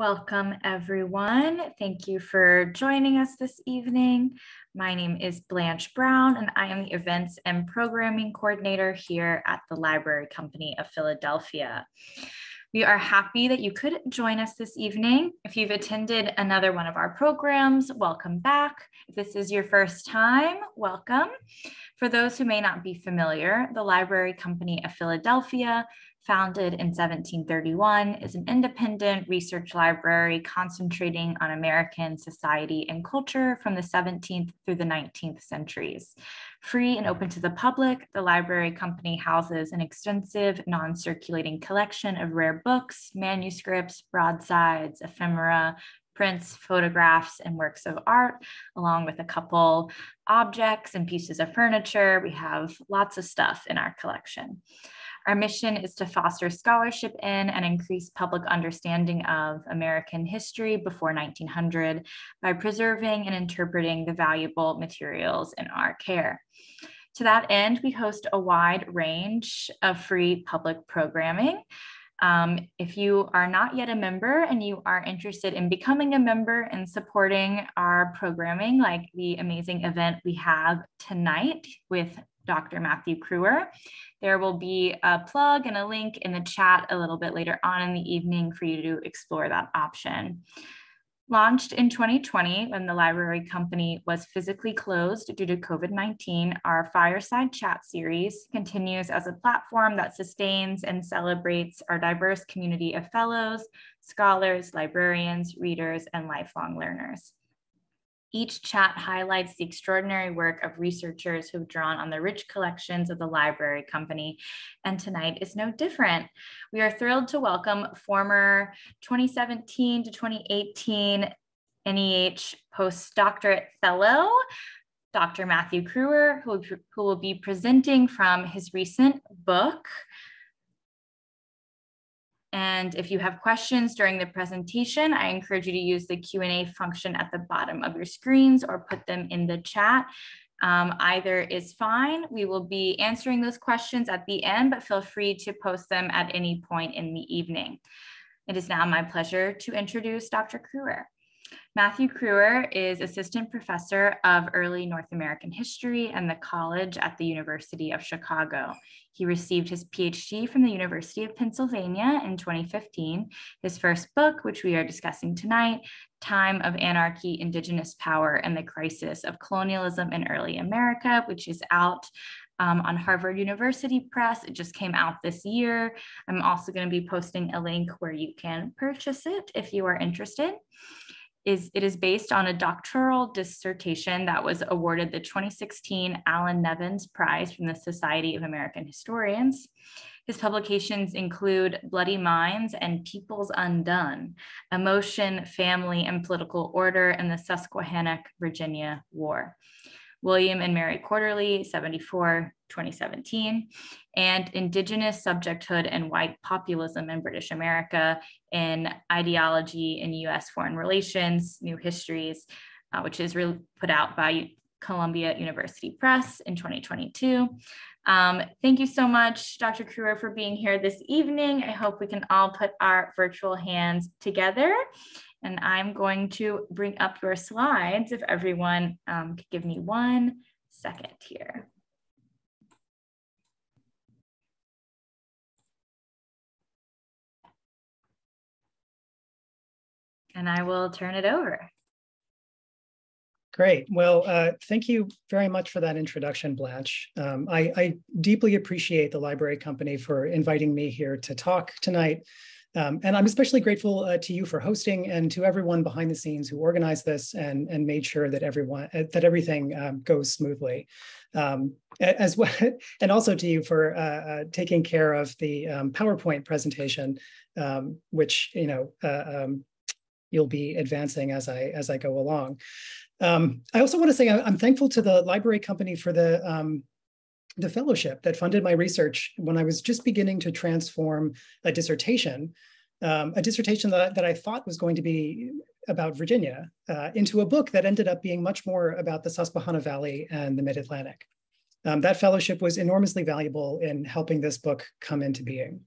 Welcome, everyone. Thank you for joining us this evening. My name is Blanche Brown, and I am the Events and Programming Coordinator here at the Library Company of Philadelphia. We are happy that you could join us this evening. If you've attended another one of our programs, welcome back. If this is your first time, welcome. For those who may not be familiar, the Library Company of Philadelphia, founded in 1731, is an independent research library concentrating on American society and culture from the 17th through the 19th centuries. Free and open to the public, the Library Company houses an extensive non-circulating collection of rare books, manuscripts, broadsides, ephemera, prints, photographs, and works of art, along with a couple objects and pieces of furniture. We have lots of stuff in our collection. Our mission is to foster scholarship in and increase public understanding of American history before 1900 by preserving and interpreting the valuable materials in our care. To that end, we host a wide range of free public programming. If you are not yet a member and you are interested in becoming a member and supporting our programming, like the amazing event we have tonight with Dr. Matthew Crewer, there will be a plug and a link in the chat a little bit later on in the evening for you to explore that option. Launched in 2020, when the Library Company was physically closed due to COVID-19, our Fireside chat series continues as a platform that sustains and celebrates our diverse community of fellows, scholars, librarians, readers, and lifelong learners. Each chat highlights the extraordinary work of researchers who've drawn on the rich collections of the Library Company, and tonight is no different. We are thrilled to welcome former 2017 to 2018 NEH postdoctorate fellow, Dr. Matthew Crewer, who will be presenting from his recent book. And if you have questions during the presentation, I encourage you to use the Q&A function at the bottom of your screens or put them in the chat. Either is fine. We will be answering those questions at the end, but feel free to post them at any point in the evening. It is now my pleasure to introduce Dr. Crewer. Matthew Crewer is Assistant Professor of Early North American History and the College at the University of Chicago. He received his PhD from the University of Pennsylvania in 2015. His first book, which we are discussing tonight, Time of Anarchy, Indigenous Power and the Crisis of Colonialism in Early America, which is out on Harvard University Press. It just came out this year. I'm also going to be posting a link where you can purchase it if you are interested. It is based on a doctoral dissertation that was awarded the 2016 Allan Nevins Prize from the Society of American Historians. His publications include Bloody Minds and Peoples Undone, Emotion, Family, and Political Order in the Susquehannock, Virginia War. William and Mary Quarterly, 74, 2017, and Indigenous Subjecthood and White Populism in British America in Ideology in U.S. Foreign Relations, New Histories, which is put out by Columbia University Press in 2022. Thank you so much, Dr. Crewer, for being here this evening. I hope we can all put our virtual hands together. And I'm going to bring up your slides if everyone could give me 1 second here. And I will turn it over. Great. Well, thank you very much for that introduction, Blanche. I deeply appreciate the Library Company for inviting me here to talk tonight. And I'm especially grateful to you for hosting and to everyone behind the scenes who organized this and made sure that everything goes smoothly. As well, and also to you for taking care of the PowerPoint presentation, which you'll be advancing as I go along. I also want to say I'm thankful to the Library Company for the fellowship that funded my research when I was just beginning to transform a dissertation that I thought was going to be about Virginia into a book that ended up being much more about the Susquehanna Valley and the Mid-Atlantic. That fellowship was enormously valuable in helping this book come into being.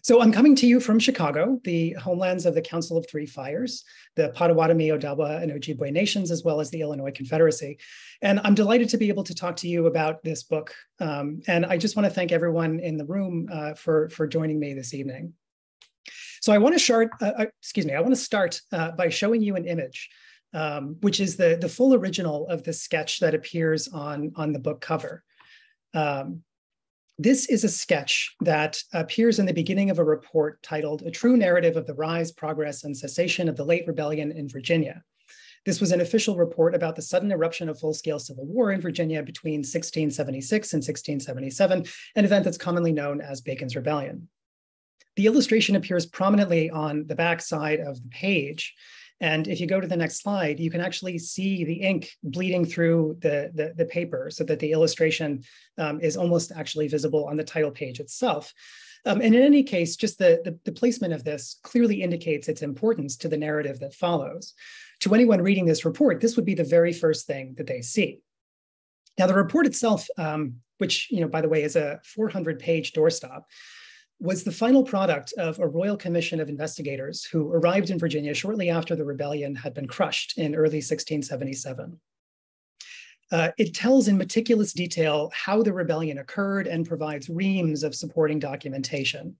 So I'm coming to you from Chicago, the homelands of the Council of Three Fires, the Potawatomi, Odawa, and Ojibwe nations, as well as the Illinois Confederacy. And I'm delighted to be able to talk to you about this book. And I just want to thank everyone in the room for joining me this evening. So I want to start by showing you an image, which is the full original of the sketch that appears on the book cover. This is a sketch that appears in the beginning of a report titled "A True Narrative of the Rise, Progress, and Cessation of the Late Rebellion in Virginia." This was an official report about the sudden eruption of full-scale civil war in Virginia between 1676 and 1677, an event that's commonly known as Bacon's Rebellion. The illustration appears prominently on the back side of the page. And if you go to the next slide, you can actually see the ink bleeding through the paper so that the illustration is almost actually visible on the title page itself. And in any case, just the placement of this clearly indicates its importance to the narrative that follows. To anyone reading this report, this would be the very first thing that they see. Now, the report itself, which, by the way, is a 400-page doorstop, was the final product of a Royal Commission of investigators who arrived in Virginia shortly after the rebellion had been crushed in early 1677. It tells in meticulous detail how the rebellion occurred and provides reams of supporting documentation.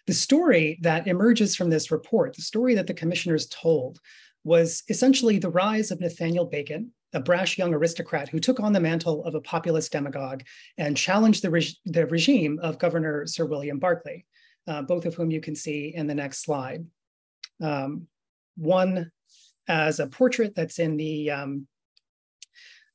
The story that emerges from this report, the story that the commissioners told, was essentially the rise of Nathaniel Bacon, a brash young aristocrat who took on the mantle of a populist demagogue and challenged the regime of Governor Sir William Berkeley, both of whom you can see in the next slide. One as a portrait that's in the,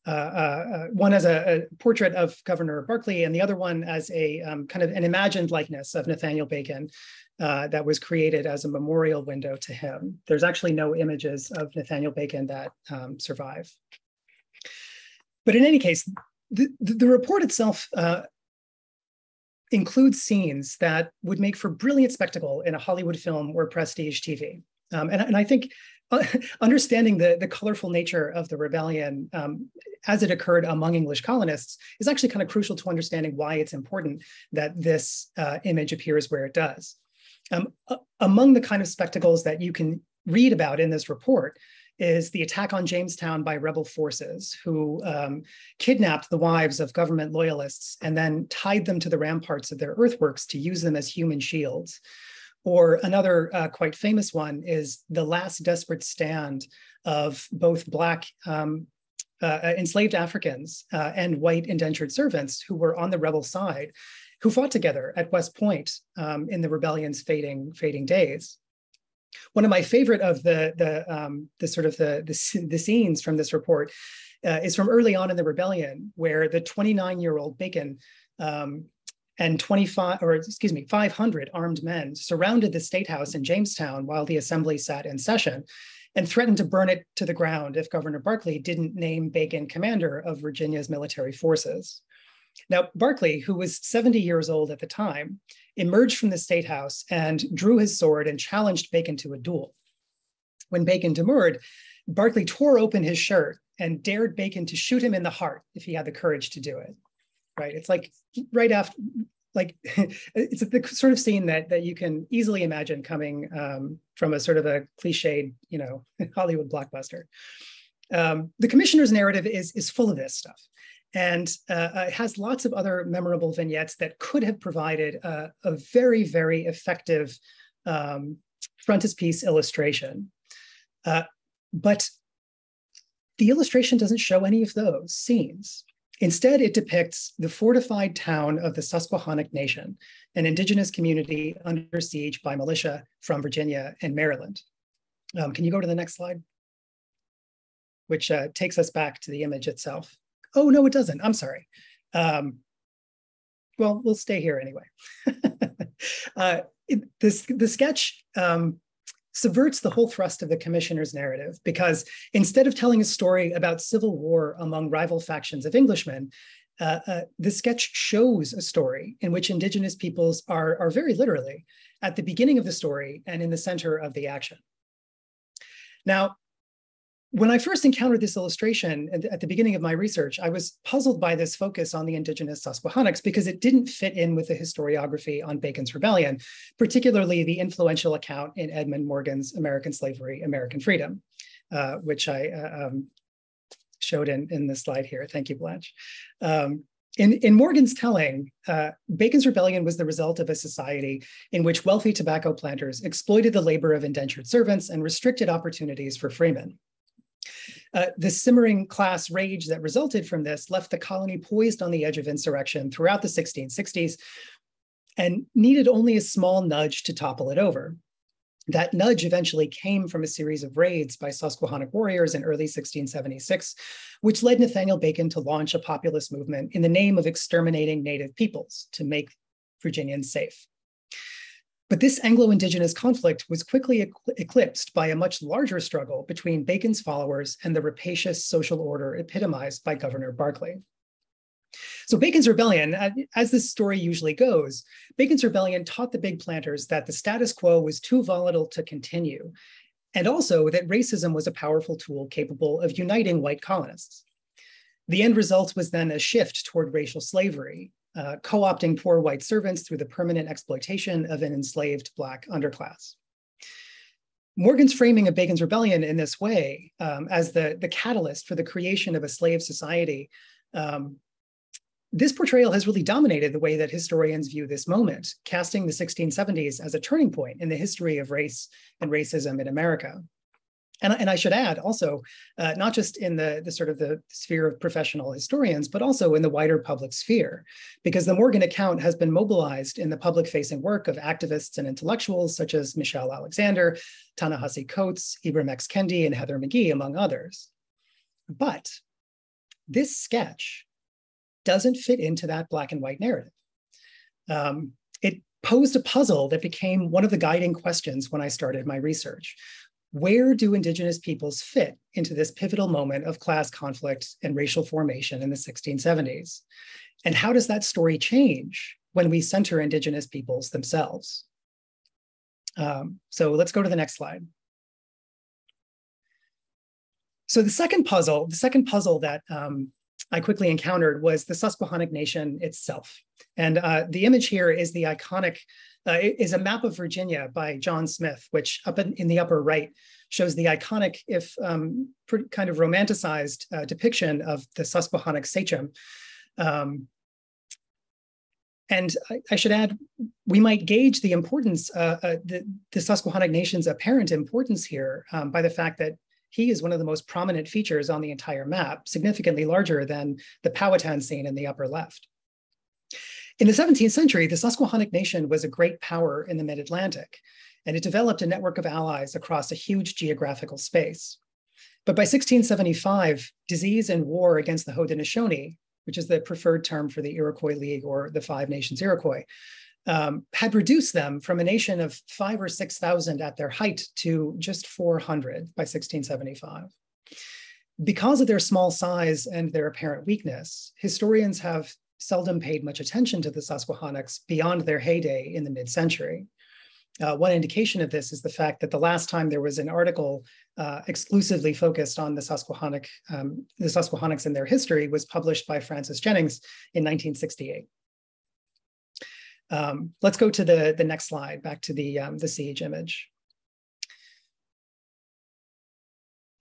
one as a portrait of Governor Berkeley, and the other one as a kind of an imagined likeness of Nathaniel Bacon that was created as a memorial window to him. There's actually no images of Nathaniel Bacon that survive. But in any case, the report itself includes scenes that would make for brilliant spectacle in a Hollywood film or prestige TV. And I think understanding the colorful nature of the rebellion as it occurred among English colonists is actually kind of crucial to understanding why it's important that this image appears where it does. Among the kind of spectacles that you can read about in this report is the attack on Jamestown by rebel forces who kidnapped the wives of government loyalists and then tied them to the ramparts of their earthworks to use them as human shields. Or another quite famous one is the last desperate stand of both Black enslaved Africans and white indentured servants who were on the rebel side, who fought together at West Point in the rebellion's fading days. One of my favorite of the scenes from this report is from early on in the rebellion, where the 29-year-old Bacon and 500 armed men surrounded the State House in Jamestown while the assembly sat in session and threatened to burn it to the ground if Governor Berkeley didn't name Bacon commander of Virginia's military forces. Now, Berkeley, who was 70 years old at the time, emerged from the State House and drew his sword and challenged Bacon to a duel. When Bacon demurred, Berkeley tore open his shirt and dared Bacon to shoot him in the heart if he had the courage to do it. Right? It's like right after, like it's the sort of scene that you can easily imagine coming from a sort of a cliched, Hollywood blockbuster. The commissioner's narrative is full of this stuff. And it has lots of other memorable vignettes that could have provided a very, very effective frontispiece illustration. But the illustration doesn't show any of those scenes. Instead, it depicts the fortified town of the Susquehannock Nation, an indigenous community under siege by militia from Virginia and Maryland. Can you go to the next slide? Which takes us back to the image itself. Oh, no, it doesn't. I'm sorry. Well, we'll stay here anyway. The sketch subverts the whole thrust of the commissioner's narrative, because instead of telling a story about civil war among rival factions of Englishmen, the sketch shows a story in which indigenous peoples are very literally at the beginning of the story and in the center of the action. Now, When I first encountered this illustration at the beginning of my research, I was puzzled by this focus on the indigenous Susquehannocks because it didn't fit in with the historiography on Bacon's Rebellion, particularly the influential account in Edmund Morgan's American Slavery, American Freedom, which I showed in this slide here. Thank you, Blanche. In Morgan's telling, Bacon's Rebellion was the result of a society in which wealthy tobacco planters exploited the labor of indentured servants and restricted opportunities for freemen. The simmering class rage that resulted from this left the colony poised on the edge of insurrection throughout the 1660s and needed only a small nudge to topple it over. That nudge eventually came from a series of raids by Susquehannock warriors in early 1676, which led Nathaniel Bacon to launch a populist movement in the name of exterminating native peoples to make Virginians safe. But this Anglo-Indigenous conflict was quickly eclipsed by a much larger struggle between Bacon's followers and the rapacious social order epitomized by Governor Berkeley. So Bacon's Rebellion, as this story usually goes, Bacon's Rebellion taught the big planters that the status quo was too volatile to continue, and also that racism was a powerful tool capable of uniting white colonists. The end result was then a shift toward racial slavery, co-opting poor white servants through the permanent exploitation of an enslaved Black underclass. Morgan's framing of Bacon's Rebellion in this way, as the catalyst for the creation of a slave society, this portrayal has really dominated the way that historians view this moment, casting the 1670s as a turning point in the history of race and racism in America. And I should add also, not just in the sort of the sphere of professional historians, but also in the wider public sphere, because the Morgan account has been mobilized in the public-facing work of activists and intellectuals such as Michelle Alexander, Ta-Nehisi Coates, Ibram X. Kendi, and Heather McGhee, among others. But this sketch doesn't fit into that black and white narrative. It posed a puzzle that became one of the guiding questions when I started my research. Where do Indigenous peoples fit into this pivotal moment of class conflict and racial formation in the 1670s? And how does that story change when we center Indigenous peoples themselves? So let's go to the next slide. So the second puzzle that I quickly encountered was the Susquehannock Nation itself. And the image here is the iconic, is a map of Virginia by John Smith, which up in the upper right shows the iconic, if kind of romanticized depiction of the Susquehannock sachem. And I should add, we might gauge the importance, the Susquehannock Nation's apparent importance here by the fact that he is one of the most prominent features on the entire map, significantly larger than the Powhatan scene in the upper left. In the 17th century, the Susquehannock Nation was a great power in the mid-Atlantic, and it developed a network of allies across a huge geographical space. But by 1675, disease and war against the Haudenosaunee, which is the preferred term for the Iroquois League or the Five Nations Iroquois, had reduced them from a nation of 5,000 or 6,000 at their height to just 400 by 1675. Because of their small size and their apparent weakness, historians have seldom paid much attention to the Susquehannocks beyond their heyday in the mid-century. One indication of this is the fact that the last time there was an article exclusively focused on the Susquehannocks and their history was published by Francis Jennings in 1968. Let's go to the next slide, back to the siege image.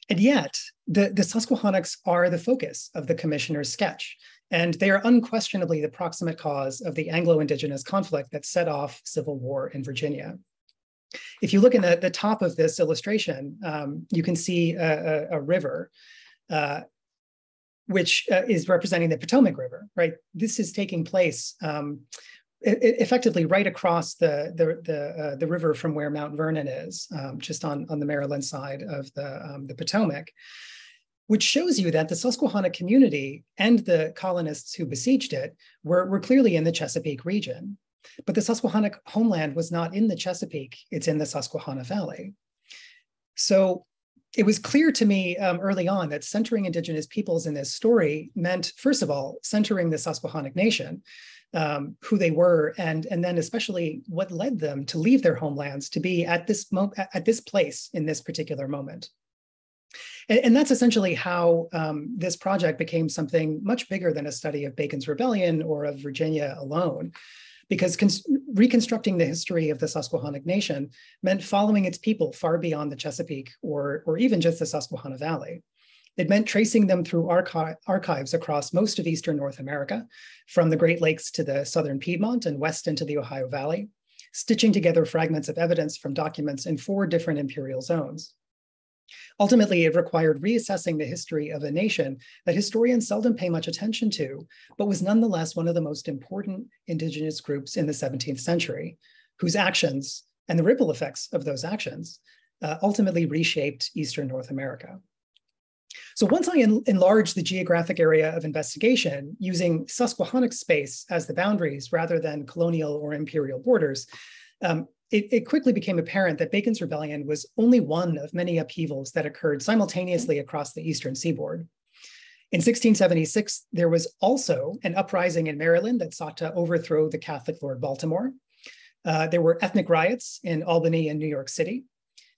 And yet, the Susquehannocks are the focus of the commissioner's sketch, and they are unquestionably the proximate cause of the Anglo-Indigenous conflict that set off civil war in Virginia. If you look at the top of this illustration, you can see a river, which is representing the Potomac River, right? This is taking place effectively right across the river from where Mount Vernon is, just on the Maryland side of the Potomac, which shows you that the Susquehanna community and the colonists who besieged it were clearly in the Chesapeake region. But the Susquehannock homeland was not in the Chesapeake, it's in the Susquehanna Valley. So it was clear to me early on that centering Indigenous peoples in this story meant, first of all, centering the Susquehannock Nation, who they were, and then especially what led them to leave their homelands to be at this place in this particular moment. And that's essentially how this project became something much bigger than a study of Bacon's Rebellion or of Virginia alone, because reconstructing the history of the Susquehannock Nation meant following its people far beyond the Chesapeake or even just the Susquehanna Valley. It meant tracing them through archives across most of Eastern North America, from the Great Lakes to the Southern Piedmont and west into the Ohio Valley, stitching together fragments of evidence from documents in 4 different imperial zones. Ultimately, it required reassessing the history of a nation that historians seldom pay much attention to, but was nonetheless one of the most important indigenous groups in the 17th century, whose actions and the ripple effects of those actions ultimately reshaped Eastern North America. So once I enlarged the geographic area of investigation using Susquehannock space as the boundaries rather than colonial or imperial borders, it quickly became apparent that Bacon's Rebellion was only one of many upheavals that occurred simultaneously across the eastern seaboard. In 1676, there was also an uprising in Maryland that sought to overthrow the Catholic Lord Baltimore. There were ethnic riots in Albany and New York City.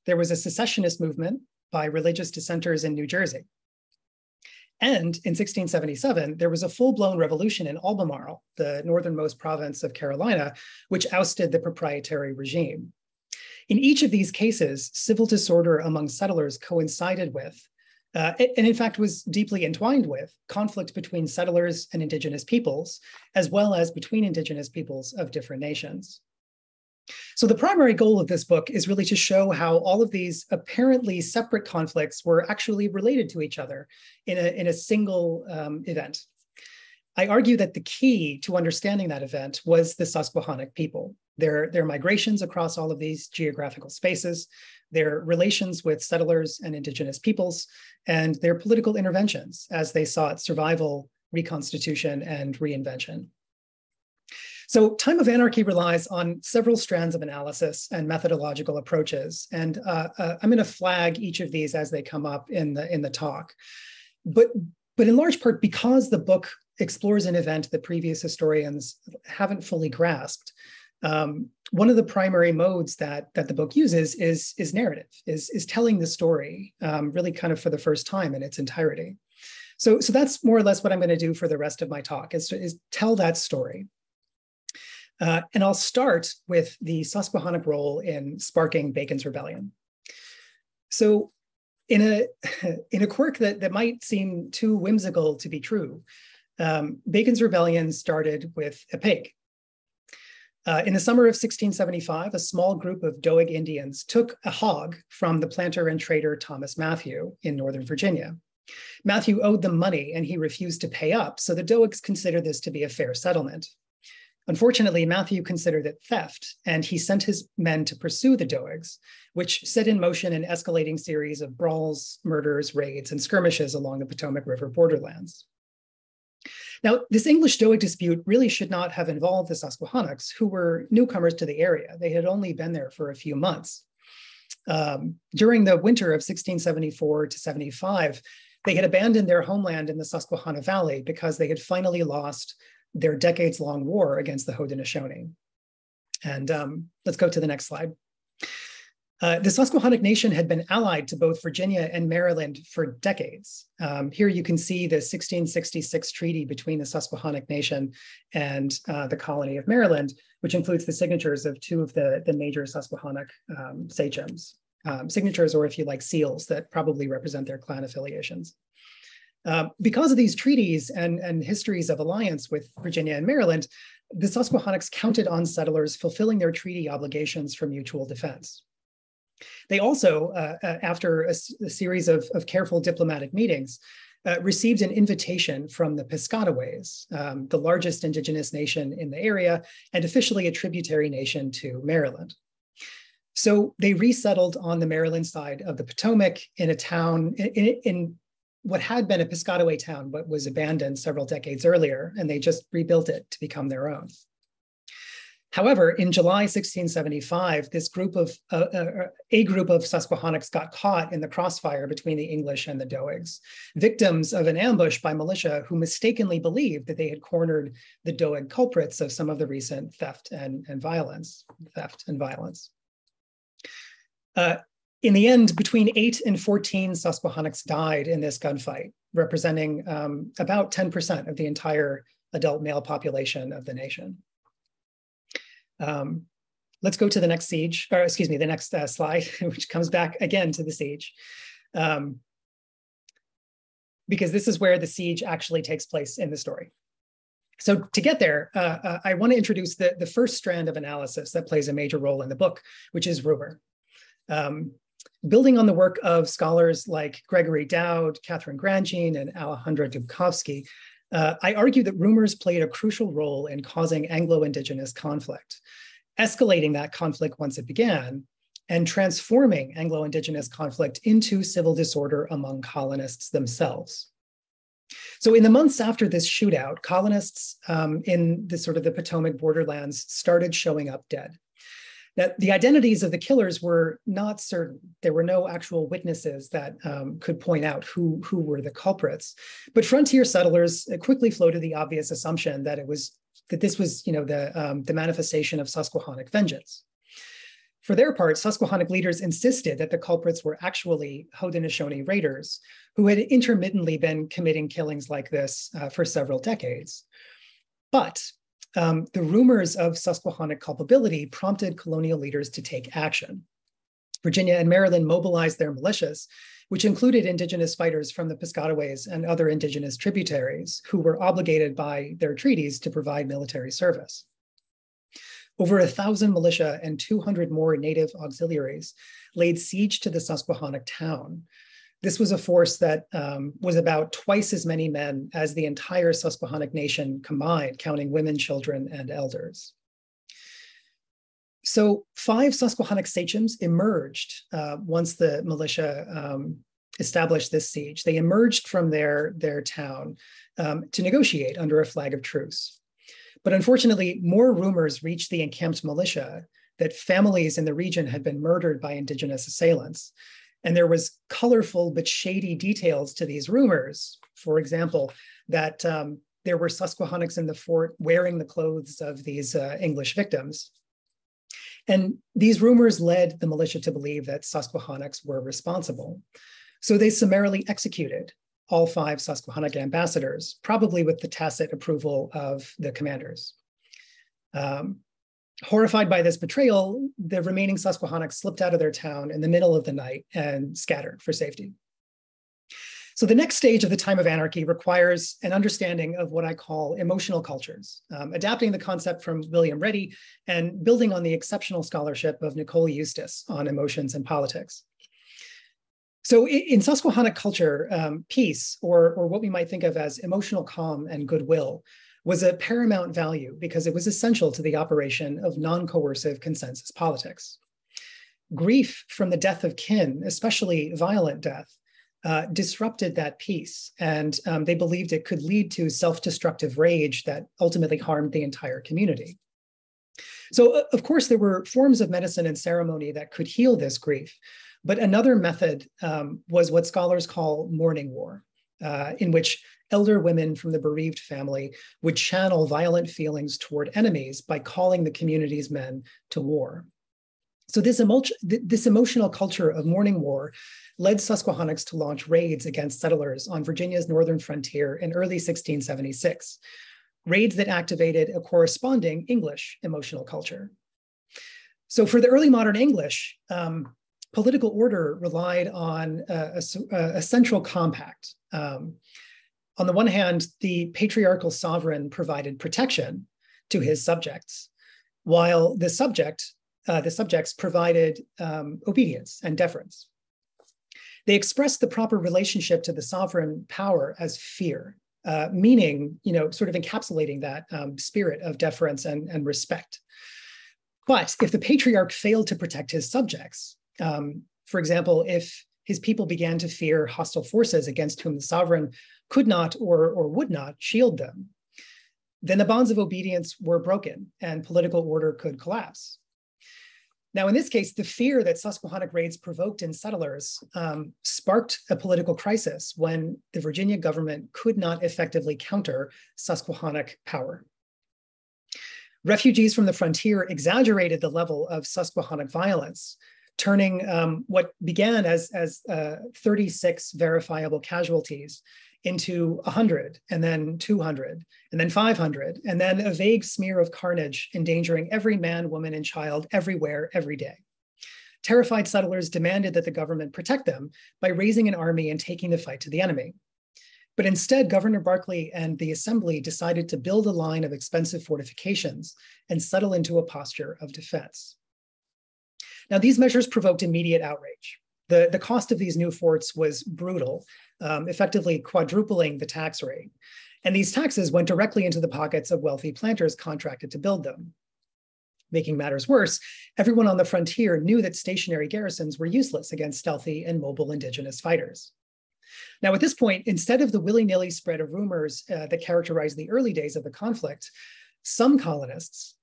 There was a secessionist movement by religious dissenters in New Jersey. And in 1677, there was a full-blown revolution in Albemarle, the northernmost province of Carolina, which ousted the proprietary regime. In each of these cases, civil disorder among settlers coincided with, and in fact was deeply entwined with, conflict between settlers and indigenous peoples, as well as between indigenous peoples of different nations. So the primary goal of this book is really to show how all of these apparently separate conflicts were actually related to each other in a single event. I argue that the key to understanding that event was the Susquehannock people, their migrations across all of these geographical spaces, their relations with settlers and indigenous peoples, and their political interventions as they sought survival, reconstitution, and reinvention. So Time of Anarchy relies on several strands of analysis and methodological approaches. And I'm going to flag each of these as they come up in the talk. But in large part, because the book explores an event that previous historians haven't fully grasped, one of the primary modes that the book uses is narrative, is telling the story really kind of for the first time in its entirety. So that's more or less what I'm going to do for the rest of my talk, is tell that story. And I'll start with the Susquehannock role in sparking Bacon's Rebellion. So in a quirk that might seem too whimsical to be true, Bacon's Rebellion started with a pig. In the summer of 1675, a small group of Doig Indians took a hog from the planter and trader Thomas Matthew in Northern Virginia. Matthew owed them money and he refused to pay up, so the Doigs considered this to be a fair settlement. Unfortunately, Matthew considered it theft, and he sent his men to pursue the Doigs, which set in motion an escalating series of brawls, murders, raids, and skirmishes along the Potomac River borderlands. Now, this English Doig dispute really should not have involved the Susquehannocks, who were newcomers to the area. They had only been there for a few months. During the winter of 1674 to 75, they had abandoned their homeland in the Susquehanna Valley because they had finally lost their decades-long war against the Haudenosaunee. And let's go to the next slide. The Susquehannock Nation had been allied to both Virginia and Maryland for decades. Here you can see the 1666 treaty between the Susquehannock Nation and the colony of Maryland, which includes the signatures of 2 of the major Susquehannock sachems. Signatures, or if you like, seals that probably represent their clan affiliations. Because of these treaties and histories of alliance with Virginia and Maryland, the Susquehannocks counted on settlers fulfilling their treaty obligations for mutual defense. They also, after a series of careful diplomatic meetings, received an invitation from the Piscataways, the largest indigenous nation in the area and officially a tributary nation to Maryland. So they resettled on the Maryland side of the Potomac in a town, in what had been a Piscataway town, but was abandoned several decades earlier, and they just rebuilt it to become their own. However, in July 1675, this group of a group of Susquehannocks got caught in the crossfire between the English and the Doigs, victims of an ambush by militia who mistakenly believed that they had cornered the Doig culprits of some of the recent theft and violence. In the end, between 8 and 14 Susquehannocks died in this gunfight, representing about 10% of the entire adult male population of the nation. Let's go to the next siege, or excuse me, the next slide, which comes back again to the siege. Because this is where the siege actually takes place in the story. So to get there, I want to introduce the first strand of analysis that plays a major role in the book, which is rumor. Building on the work of scholars like Gregory Dowd, Catherine Grandjean, and Alejandra Dubkovsky, I argue that rumors played a crucial role in causing Anglo-Indigenous conflict, escalating that conflict once it began, and transforming Anglo-Indigenous conflict into civil disorder among colonists themselves. So in the months after this shootout, colonists in the Potomac borderlands started showing up dead. Now, the identities of the killers were not certain. There were no actual witnesses that could point out who were the culprits. But frontier settlers quickly floated the obvious assumption that this was the manifestation of Susquehannock vengeance. For their part, Susquehannock leaders insisted that the culprits were actually Haudenosaunee raiders who had intermittently been committing killings like this for several decades. But the rumors of Susquehannock culpability prompted colonial leaders to take action. Virginia and Maryland mobilized their militias, which included Indigenous fighters from the Piscataways and other Indigenous tributaries who were obligated by their treaties to provide military service. Over 1,000 militia and 200 more native auxiliaries laid siege to the Susquehannock town. This was a force that was about twice as many men as the entire Susquehannock Nation combined, counting women, children, and elders. So 5 Susquehannock sachems emerged once the militia established this siege. They emerged from their town to negotiate under a flag of truce. But unfortunately, more rumors reached the encamped militia that families in the region had been murdered by Indigenous assailants. And there was colorful but shady details to these rumors. For example, that there were Susquehannocks in the fort wearing the clothes of these English victims. And these rumors led the militia to believe that Susquehannocks were responsible. So they summarily executed all 5 Susquehannock ambassadors, probably with the tacit approval of the commanders. Horrified by this betrayal, the remaining Susquehannocks slipped out of their town in the middle of the night and scattered for safety. So the next stage of the time of anarchy requires an understanding of what I call emotional cultures, adapting the concept from William Reddy and building on the exceptional scholarship of Nicole Eustace on emotions and politics. So in Susquehannock culture, peace, or what we might think of as emotional calm and goodwill, was a paramount value because it was essential to the operation of non-coercive consensus politics. Grief from the death of kin, especially violent death, disrupted that peace, and they believed it could lead to self-destructive rage that ultimately harmed the entire community. So, of course, there were forms of medicine and ceremony that could heal this grief, but another method was what scholars call mourning war, in which elder women from the bereaved family would channel violent feelings toward enemies by calling the community's men to war. So this emotional culture of mourning war led Susquehannocks to launch raids against settlers on Virginia's northern frontier in early 1676, raids that activated a corresponding English emotional culture. So for the early modern English, political order relied on a central compact. On the one hand, the patriarchal sovereign provided protection to his subjects, while the subjects provided obedience and deference. They expressed the proper relationship to the sovereign power as fear, meaning, sort of encapsulating that spirit of deference and respect. But if the patriarch failed to protect his subjects, for example, if his people began to fear hostile forces against whom the sovereign could not or would not shield them, then the bonds of obedience were broken and political order could collapse. Now, in this case, the fear that Susquehannock raids provoked in settlers sparked a political crisis when the Virginia government could not effectively counter Susquehannock power. Refugees from the frontier exaggerated the level of Susquehannock violence turning what began as 36 verifiable casualties into 100, and then 200, and then 500, and then a vague smear of carnage endangering every man, woman, and child everywhere, every day. Terrified settlers demanded that the government protect them by raising an army and taking the fight to the enemy. But instead, Governor Barkley and the Assembly decided to build a line of expensive fortifications and settle into a posture of defense. Now, these measures provoked immediate outrage. The cost of these new forts was brutal, effectively quadrupling the tax rate. And these taxes went directly into the pockets of wealthy planters contracted to build them. Making matters worse, everyone on the frontier knew that stationary garrisons were useless against stealthy and mobile indigenous fighters. Now, at this point, instead of the willy-nilly spread of rumors that characterized the early days of the conflict, some colonists,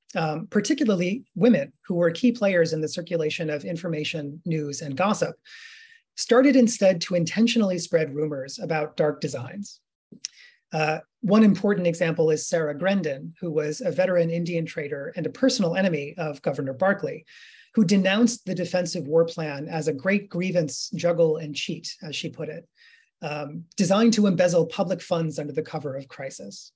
particularly women who were key players in the circulation of information, news, and gossip, started instead to intentionally spread rumors about dark designs. One important example is Sarah Grendon, who was a veteran Indian trader and a personal enemy of Governor Barkley, who denounced the defensive war plan as a great grievance, juggle, and cheat, as she put it, designed to embezzle public funds under the cover of crisis.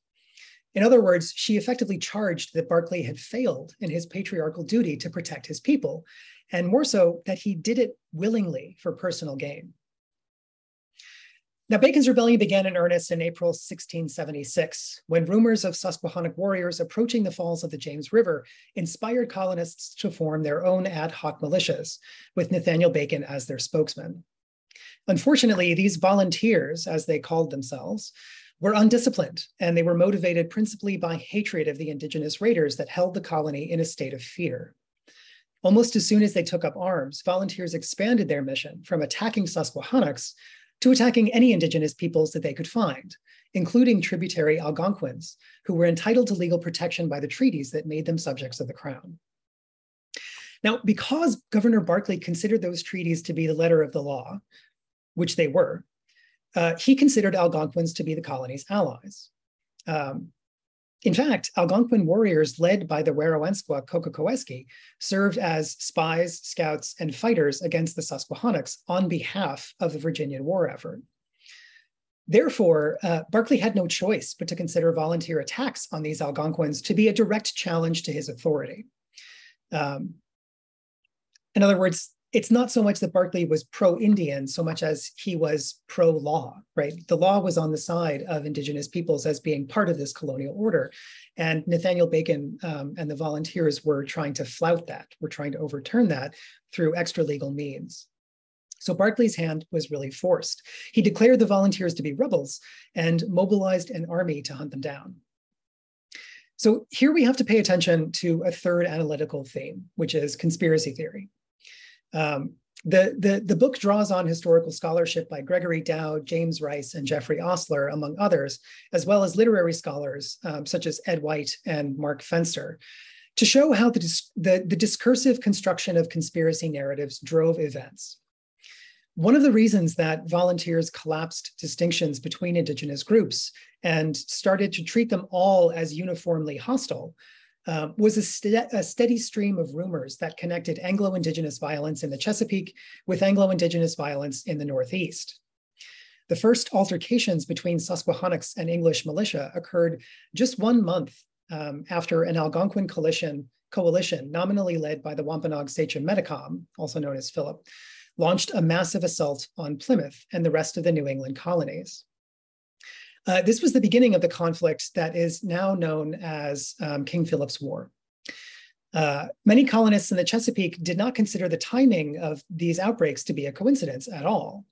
In other words, she effectively charged that Barkley had failed in his patriarchal duty to protect his people, and more so, that he did it willingly for personal gain. Now, Bacon's Rebellion began in earnest in April 1676, when rumors of Susquehannock warriors approaching the falls of the James River inspired colonists to form their own ad hoc militias, with Nathaniel Bacon as their spokesman. Unfortunately, these volunteers, as they called themselves, were undisciplined, and they were motivated principally by hatred of the indigenous raiders that held the colony in a state of fear. Almost as soon as they took up arms, volunteers expanded their mission from attacking Susquehannocks to attacking any indigenous peoples that they could find, including tributary Algonquins, who were entitled to legal protection by the treaties that made them subjects of the crown. Now, because Governor Barkley considered those treaties to be the letter of the law, which they were, he considered Algonquins to be the colony's allies. In fact, Algonquin warriors led by the Weroensqua Cococoesqui served as spies, scouts, and fighters against the Susquehannocks on behalf of the Virginian war effort. Therefore, Barkley had no choice but to consider volunteer attacks on these Algonquins to be a direct challenge to his authority. In other words, it's not so much that Barkley was pro-Indian so much as he was pro-law, right? The law was on the side of indigenous peoples as being part of this colonial order. And Nathaniel Bacon and the volunteers were trying to flout that, were trying to overturn that through extra legal means. So Barkley's hand was really forced. He declared the volunteers to be rebels and mobilized an army to hunt them down. So here we have to pay attention to a third analytical theme, which is conspiracy theory. The book draws on historical scholarship by Gregory Dowd, James Rice, and Jeffrey Ostler, among others, as well as literary scholars such as Ed White and Mark Fenster, to show how the discursive construction of conspiracy narratives drove events. One of the reasons that volunteers collapsed distinctions between indigenous groups and started to treat them all as uniformly hostile was a steady stream of rumors that connected Anglo-Indigenous violence in the Chesapeake with Anglo-Indigenous violence in the Northeast. The first altercations between Susquehannocks and English militia occurred just 1 month after an Algonquin coalition nominally led by the Wampanoag sachem Metacom, also known as Philip, launched a massive assault on Plymouth and the rest of the New England colonies. This was the beginning of the conflict that is now known as King Philip's War. Many colonists in the Chesapeake did not consider the timing of these outbreaks to be a coincidence at all.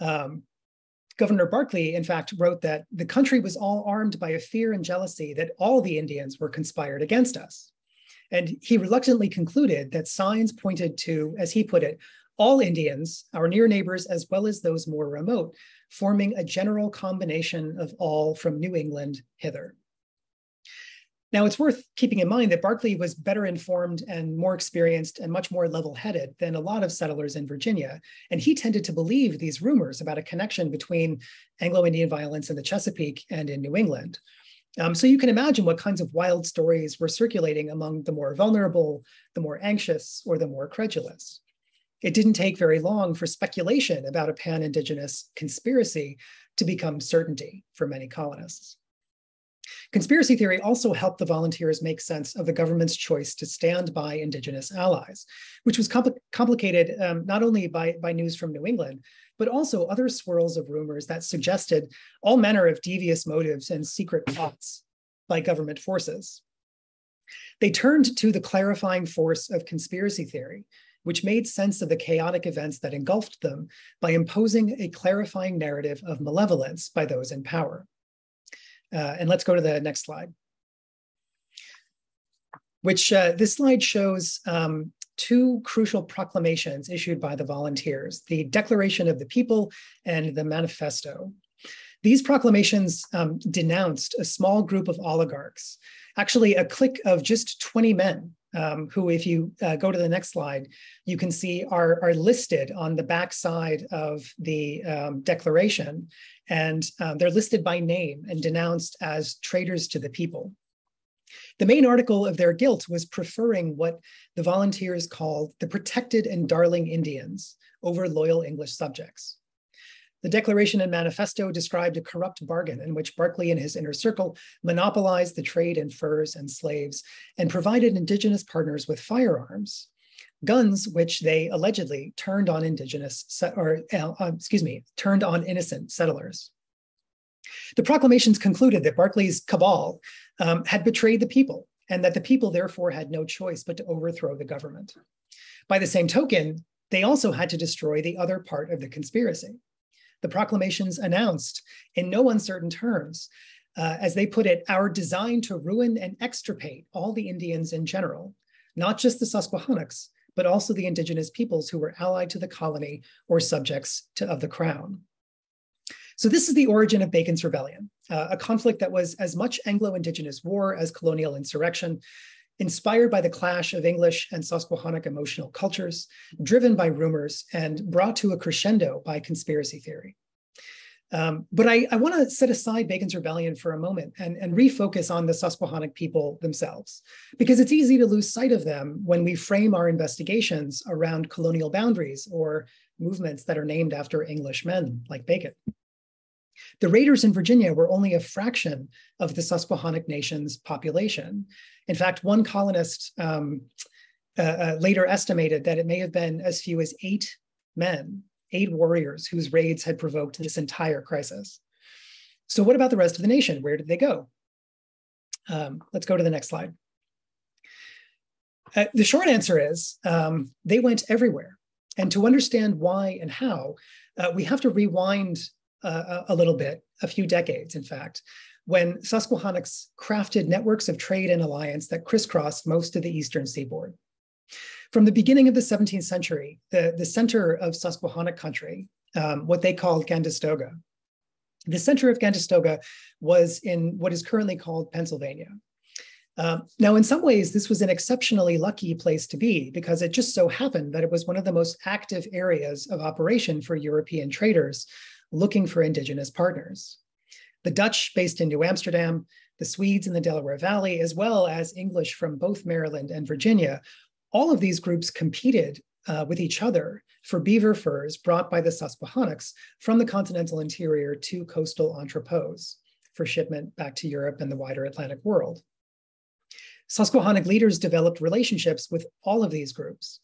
Governor Barkley, in fact, wrote that the country was all armed by a fear and jealousy that all the Indians were conspired against us. And he reluctantly concluded that signs pointed to, as he put it, all Indians, our near neighbors, as well as those more remote, forming a general combination of all from New England hither. Now, it's worth keeping in mind that Barkley was better informed and more experienced and much more level-headed than a lot of settlers in Virginia, and he tended to believe these rumors about a connection between Anglo-Indian violence in the Chesapeake and in New England. So you can imagine what kinds of wild stories were circulating among the more vulnerable, the more anxious, or the more credulous. It didn't take very long for speculation about a pan-Indigenous conspiracy to become certainty for many colonists. Conspiracy theory also helped the volunteers make sense of the government's choice to stand by Indigenous allies, which was complicated not only by news from New England, but also other swirls of rumors that suggested all manner of devious motives and secret plots by government forces. They turned to the clarifying force of conspiracy theory, which made sense of the chaotic events that engulfed them by imposing a clarifying narrative of malevolence by those in power. And let's go to the next slide, which this slide shows two crucial proclamations issued by the volunteers, the Declaration of the People and the Manifesto. These proclamations denounced a small group of oligarchs, actually a clique of just 20 men, who, if you go to the next slide, you can see are listed on the backside of the declaration. And they're listed by name and denounced as traitors to the people. The main article of their guilt was preferring what the volunteers called the protected and darling Indians over loyal English subjects. The Declaration and Manifesto described a corrupt bargain in which Berkeley and his inner circle monopolized the trade in furs and slaves and provided Indigenous partners with firearms, guns which they allegedly turned on turned on innocent settlers. The proclamations concluded that Berkeley's cabal had betrayed the people and that the people therefore had no choice but to overthrow the government. By the same token, they also had to destroy the other part of the conspiracy. The proclamations announced in no uncertain terms, as they put it, our design to ruin and extirpate all the Indians in general, not just the Susquehannocks, but also the Indigenous peoples who were allied to the colony or subjects of the crown. So this is the origin of Bacon's Rebellion, a conflict that was as much Anglo-Indigenous war as colonial insurrection, inspired by the clash of English and Susquehannock emotional cultures, driven by rumors, and brought to a crescendo by conspiracy theory. But I want to set aside Bacon's Rebellion for a moment and refocus on the Susquehannock people themselves, because it's easy to lose sight of them when we frame our investigations around colonial boundaries or movements that are named after English men like Bacon. The raiders in Virginia were only a fraction of the Susquehannock Nation's population. In fact, one colonist later estimated that it may have been as few as 8 men, 8 warriors whose raids had provoked this entire crisis. So what about the rest of the nation? Where did they go? Let's go to the next slide. The short answer is they went everywhere. And to understand why and how, we have to rewind a little bit, a few decades, in fact, when Susquehannocks crafted networks of trade and alliance that crisscrossed most of the eastern seaboard. From the beginning of the 17th century, the center of Susquehannock country, what they called Candistoga, the center of Candistoga was in what is currently called Pennsylvania. Now, in some ways, this was an exceptionally lucky place to be because it just so happened that it was one of the most active areas of operation for European traders looking for Indigenous partners. The Dutch based in New Amsterdam, the Swedes in the Delaware Valley, as well as English from both Maryland and Virginia, all of these groups competed with each other for beaver furs brought by the Susquehannocks from the continental interior to coastal entrepôts for shipment back to Europe and the wider Atlantic world. Susquehannock leaders developed relationships with all of these groups.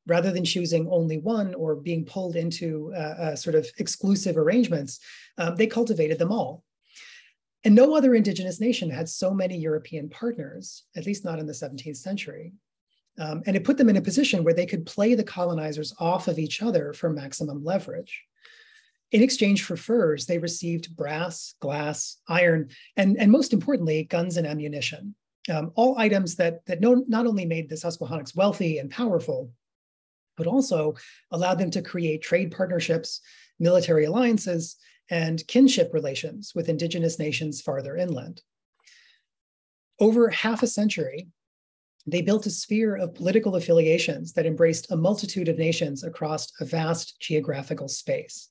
Rather than choosing only one or being pulled into sort of exclusive arrangements, they cultivated them all. And no other Indigenous nation had so many European partners, at least not in the 17th century. And it put them in a position where they could play the colonizers off of each other for maximum leverage. In exchange for furs, they received brass, glass, iron, and most importantly, guns and ammunition, all items that not only made the Susquehannocks wealthy and powerful, but also allowed them to create trade partnerships, military alliances, and kinship relations with Indigenous nations farther inland. Over half a century, they built a sphere of political affiliations that embraced a multitude of nations across a vast geographical space.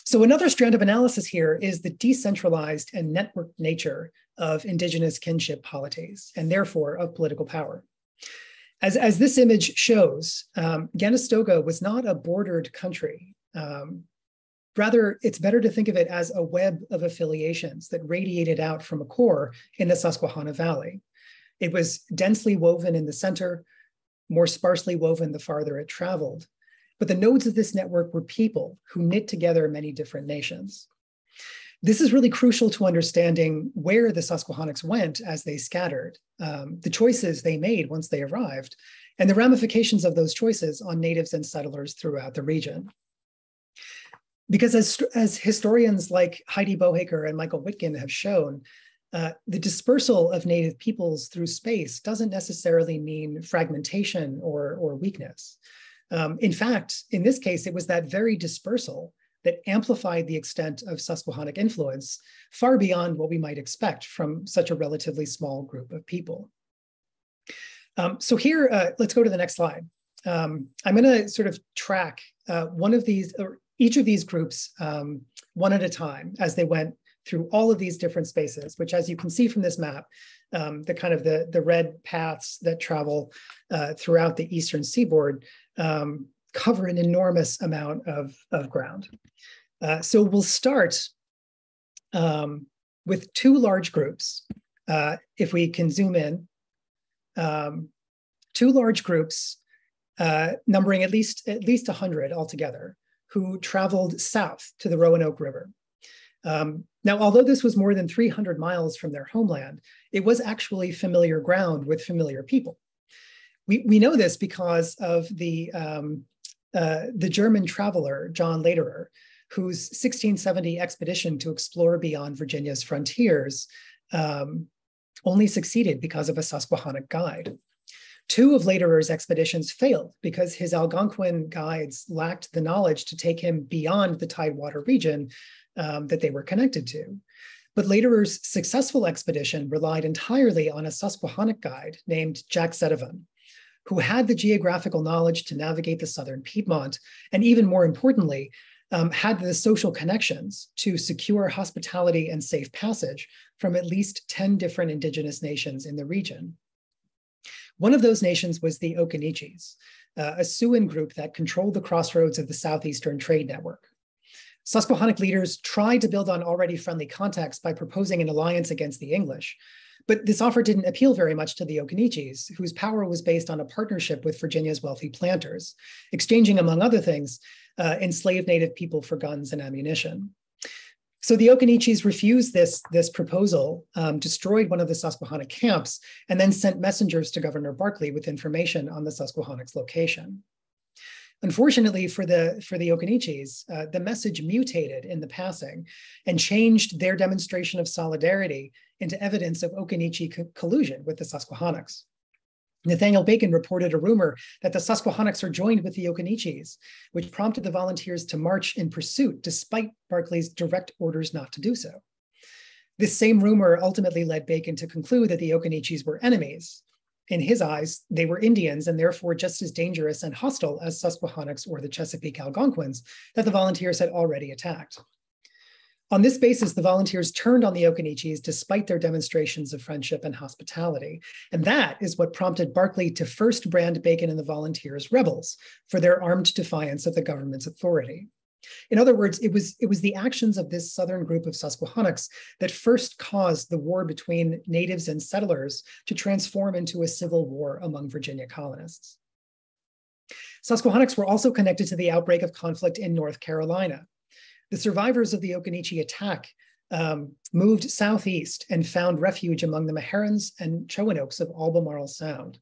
So another strand of analysis here is the decentralized and networked nature of Indigenous kinship polities, and therefore of political power. As this image shows, Conestoga was not a bordered country. Rather, it's better to think of it as a web of affiliations that radiated out from a core in the Susquehanna Valley. It was densely woven in the center, more sparsely woven the farther it traveled. But the nodes of this network were people who knit together many different nations. This is really crucial to understanding where the Susquehannocks went as they scattered, the choices they made once they arrived, and the ramifications of those choices on natives and settlers throughout the region. Because as historians like Heidi Bohaker and Michael Witkin have shown, the dispersal of native peoples through space doesn't necessarily mean fragmentation or weakness. In fact, in this case, it was that very dispersal that amplified the extent of Susquehannock influence far beyond what we might expect from such a relatively small group of people. So here, let's go to the next slide. I'm going to sort of track one of these, or each of these groups one at a time as they went through all of these different spaces, which, as you can see from this map, the red paths that travel throughout the eastern seaboard cover an enormous amount of ground. So we'll start with two large groups. If we can zoom in, two large groups numbering at least 100 altogether, who traveled south to the Roanoke River. Now, although this was more than 300 miles from their homeland, it was actually familiar ground with familiar people. We know this because of the German traveler, John Lederer, whose 1670 expedition to explore beyond Virginia's frontiers only succeeded because of a Susquehannock guide. Two of Lederer's expeditions failed because his Algonquin guides lacked the knowledge to take him beyond the Tidewater region that they were connected to. But Lederer's successful expedition relied entirely on a Susquehannock guide named Jack Sedavan, who had the geographical knowledge to navigate the southern Piedmont, and even more importantly, had the social connections to secure hospitality and safe passage from at least 10 different indigenous nations in the region. One of those nations was the Occaneechees, a Siouan group that controlled the crossroads of the southeastern trade network. Susquehannock leaders tried to build on already friendly contacts by proposing an alliance against the English, but this offer didn't appeal very much to the Occaneechees, whose power was based on a partnership with Virginia's wealthy planters, exchanging, among other things, enslaved native people for guns and ammunition. So the Occaneechees refused this proposal, destroyed one of the Susquehannock camps, and then sent messengers to Governor Barkley with information on the Susquehannocks' location. Unfortunately for the Occaneechees, the message mutated in the passing and changed their demonstration of solidarity into evidence of Occaneeche collusion with the Susquehannocks. Nathaniel Bacon reported a rumor that the Susquehannocks are joined with the Occaneechees, which prompted the volunteers to march in pursuit despite Barkley's direct orders not to do so. This same rumor ultimately led Bacon to conclude that the Occaneechees were enemies. In his eyes, they were Indians and therefore just as dangerous and hostile as Susquehannocks or the Chesapeake Algonquins that the volunteers had already attacked. On this basis, the volunteers turned on the Occaneechees despite their demonstrations of friendship and hospitality. And that is what prompted Barkley to first brand Bacon and the volunteers rebels for their armed defiance of the government's authority. In other words, it was the actions of this southern group of Susquehannocks that first caused the war between natives and settlers to transform into a civil war among Virginia colonists. Susquehannocks were also connected to the outbreak of conflict in North Carolina. The survivors of the Occaneeche attack moved southeast and found refuge among the Meherons and Chowanokes of Albemarle Sound.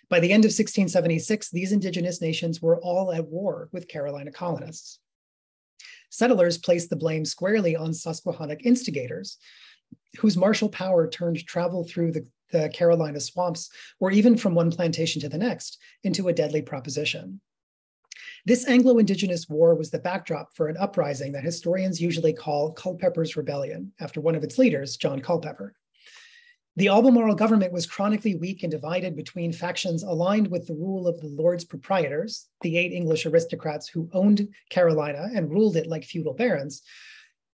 By the end of 1676, these indigenous nations were all at war with Carolina colonists. Settlers placed the blame squarely on Susquehannock instigators, whose martial power turned travel through the Carolina swamps, or even from one plantation to the next, into a deadly proposition. This Anglo-Indigenous war was the backdrop for an uprising that historians usually call Culpeper's Rebellion, after one of its leaders, John Culpeper. The Albemarle government was chronically weak and divided between factions aligned with the rule of the Lords Proprietors, the 8 English aristocrats who owned Carolina and ruled it like feudal barons,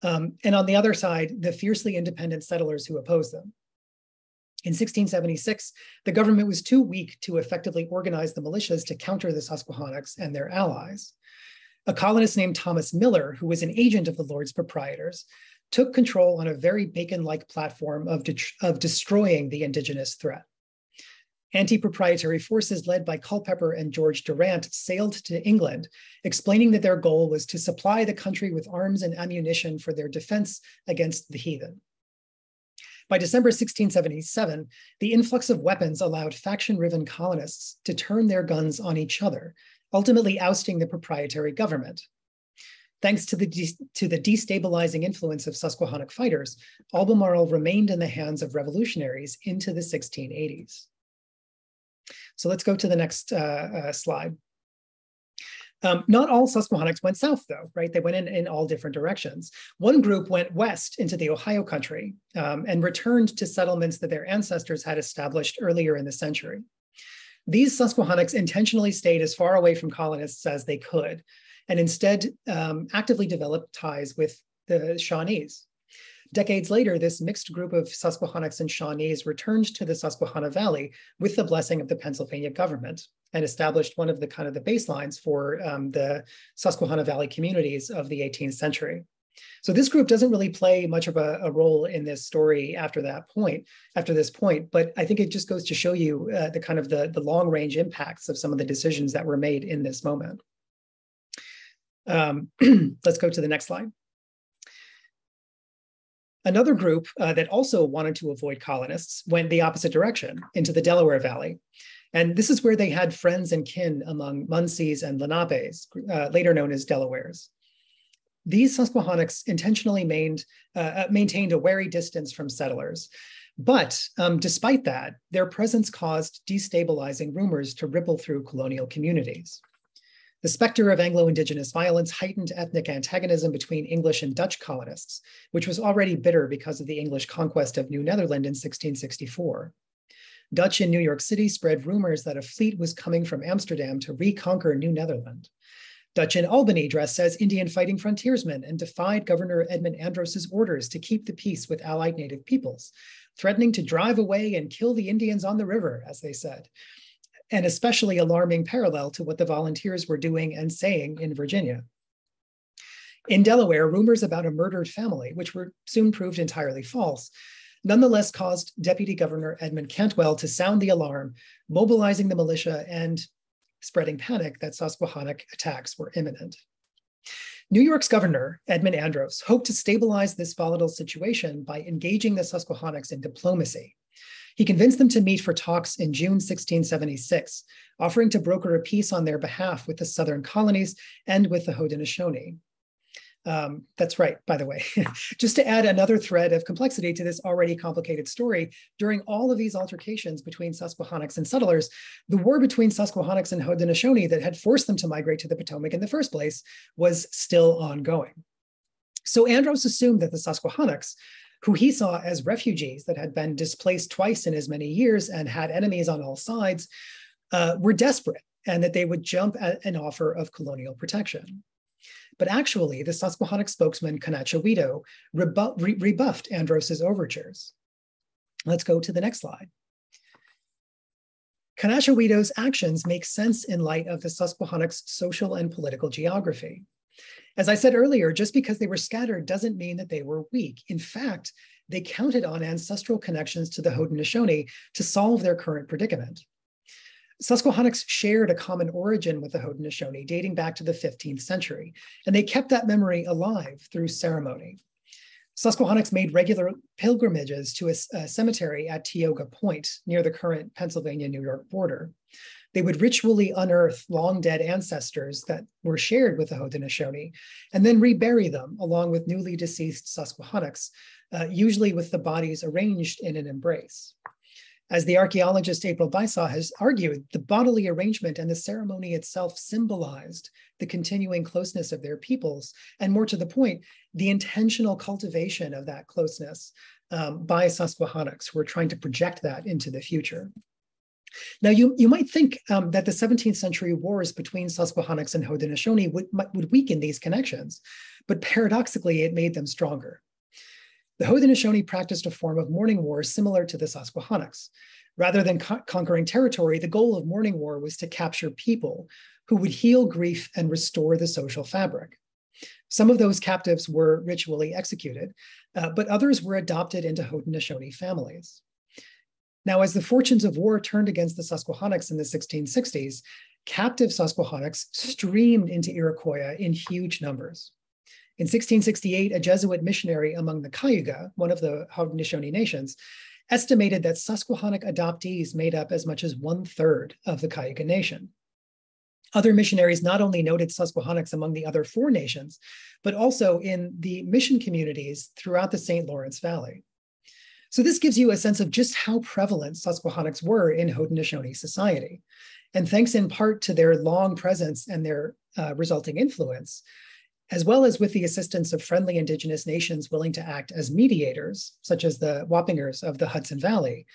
and on the other side, the fiercely independent settlers who opposed them. In 1676, the government was too weak to effectively organize the militias to counter the Susquehannocks and their allies. A colonist named Thomas Miller, who was an agent of the Lords Proprietors, took control on a very Bacon-like platform of destroying the indigenous threat. Anti-proprietary forces led by Culpeper and George Durant sailed to England, explaining that their goal was to supply the country with arms and ammunition for their defense against the heathen. By December 1677, the influx of weapons allowed faction-riven colonists to turn their guns on each other, ultimately ousting the proprietary government. Thanks to the destabilizing influence of Susquehannock fighters, Albemarle remained in the hands of revolutionaries into the 1680s. So let's go to the next slide. Not all Susquehannocks went south, though, right? They went in all different directions. One group went west into the Ohio country and returned to settlements that their ancestors had established earlier in the century. These Susquehannocks intentionally stayed as far away from colonists as they could, and instead actively developed ties with the Shawnees. Decades later, this mixed group of Susquehannocks and Shawnees returned to the Susquehanna Valley with the blessing of the Pennsylvania government and established one of the the baselines for the Susquehanna Valley communities of the 18th century. So this group doesn't really play much of a role in this story after this point, but I think it just goes to show you the long range impacts of some of the decisions that were made in this moment. Let's go to the next slide. Another group that also wanted to avoid colonists went the opposite direction into the Delaware Valley. And this is where they had friends and kin among Munsees and Lenapes, later known as Delawares. These Susquehannocks intentionally maintained a wary distance from settlers. But despite that, their presence caused destabilizing rumors to ripple through colonial communities. The specter of Anglo-Indigenous violence heightened ethnic antagonism between English and Dutch colonists, which was already bitter because of the English conquest of New Netherland in 1664. Dutch in New York City spread rumors that a fleet was coming from Amsterdam to reconquer New Netherland. Dutch in Albany dressed as Indian fighting frontiersmen and defied Governor Edmund Andros's orders to keep the peace with allied native peoples, threatening to drive away and kill the Indians on the river, as they said. An especially alarming parallel to what the volunteers were doing and saying in Virginia. In Delaware, rumors about a murdered family, which were soon proved entirely false, nonetheless caused Deputy Governor Edmund Cantwell to sound the alarm, mobilizing the militia and spreading panic that Susquehannock attacks were imminent. New York's governor, Edmund Andros, hoped to stabilize this volatile situation by engaging the Susquehannocks in diplomacy. He convinced them to meet for talks in June 1676, offering to broker a peace on their behalf with the Southern colonies and with the Haudenosaunee. That's right, by the way. Just to add another thread of complexity to this already complicated story, during all of these altercations between Susquehannocks and settlers, the war between Susquehannocks and Haudenosaunee that had forced them to migrate to the Potomac in the first place was still ongoing. So Andros assumed that the Susquehannocks, who he saw as refugees that had been displaced twice in as many years and had enemies on all sides, were desperate and that they would jump at an offer of colonial protection. But actually, the Susquehannock spokesman, Conachuito, rebuffed Andros's overtures. Let's go to the next slide. Conachuito's actions make sense in light of the Susquehannocks' social and political geography. As I said earlier, just because they were scattered doesn't mean that they were weak. In fact, they counted on ancestral connections to the Haudenosaunee to solve their current predicament. Susquehannocks shared a common origin with the Haudenosaunee dating back to the 15th century, and they kept that memory alive through ceremony. Susquehannocks made regular pilgrimages to a cemetery at Tioga Point near the current Pennsylvania-New York border. They would ritually unearth long dead ancestors that were shared with the Haudenosaunee and then rebury them along with newly deceased Susquehannocks, usually with the bodies arranged in an embrace. As the archaeologist April Bysaw has argued, the bodily arrangement and the ceremony itself symbolized the continuing closeness of their peoples, and more to the point, the intentional cultivation of that closeness by Susquehannocks who were trying to project that into the future. Now, you might think that the 17th century wars between Susquehannocks and Haudenosaunee would weaken these connections, but paradoxically, it made them stronger. The Haudenosaunee practiced a form of mourning war similar to the Susquehannocks. Rather than conquering territory, the goal of mourning war was to capture people who would heal grief and restore the social fabric. Some of those captives were ritually executed, but others were adopted into Haudenosaunee families. Now, as the fortunes of war turned against the Susquehannocks in the 1660s, captive Susquehannocks streamed into Iroquois in huge numbers. In 1668, a Jesuit missionary among the Cayuga, one of the Haudenosaunee nations, estimated that Susquehannock adoptees made up as much as 1/3 of the Cayuga Nation. Other missionaries not only noted Susquehannocks among the other 4 nations, but also in the mission communities throughout the St. Lawrence Valley. So this gives you a sense of just how prevalent Susquehannocks were in Haudenosaunee society. And thanks in part to their long presence and their resulting influence, as well as with the assistance of friendly Indigenous nations willing to act as mediators, such as the Wapingers of the Hudson Valley,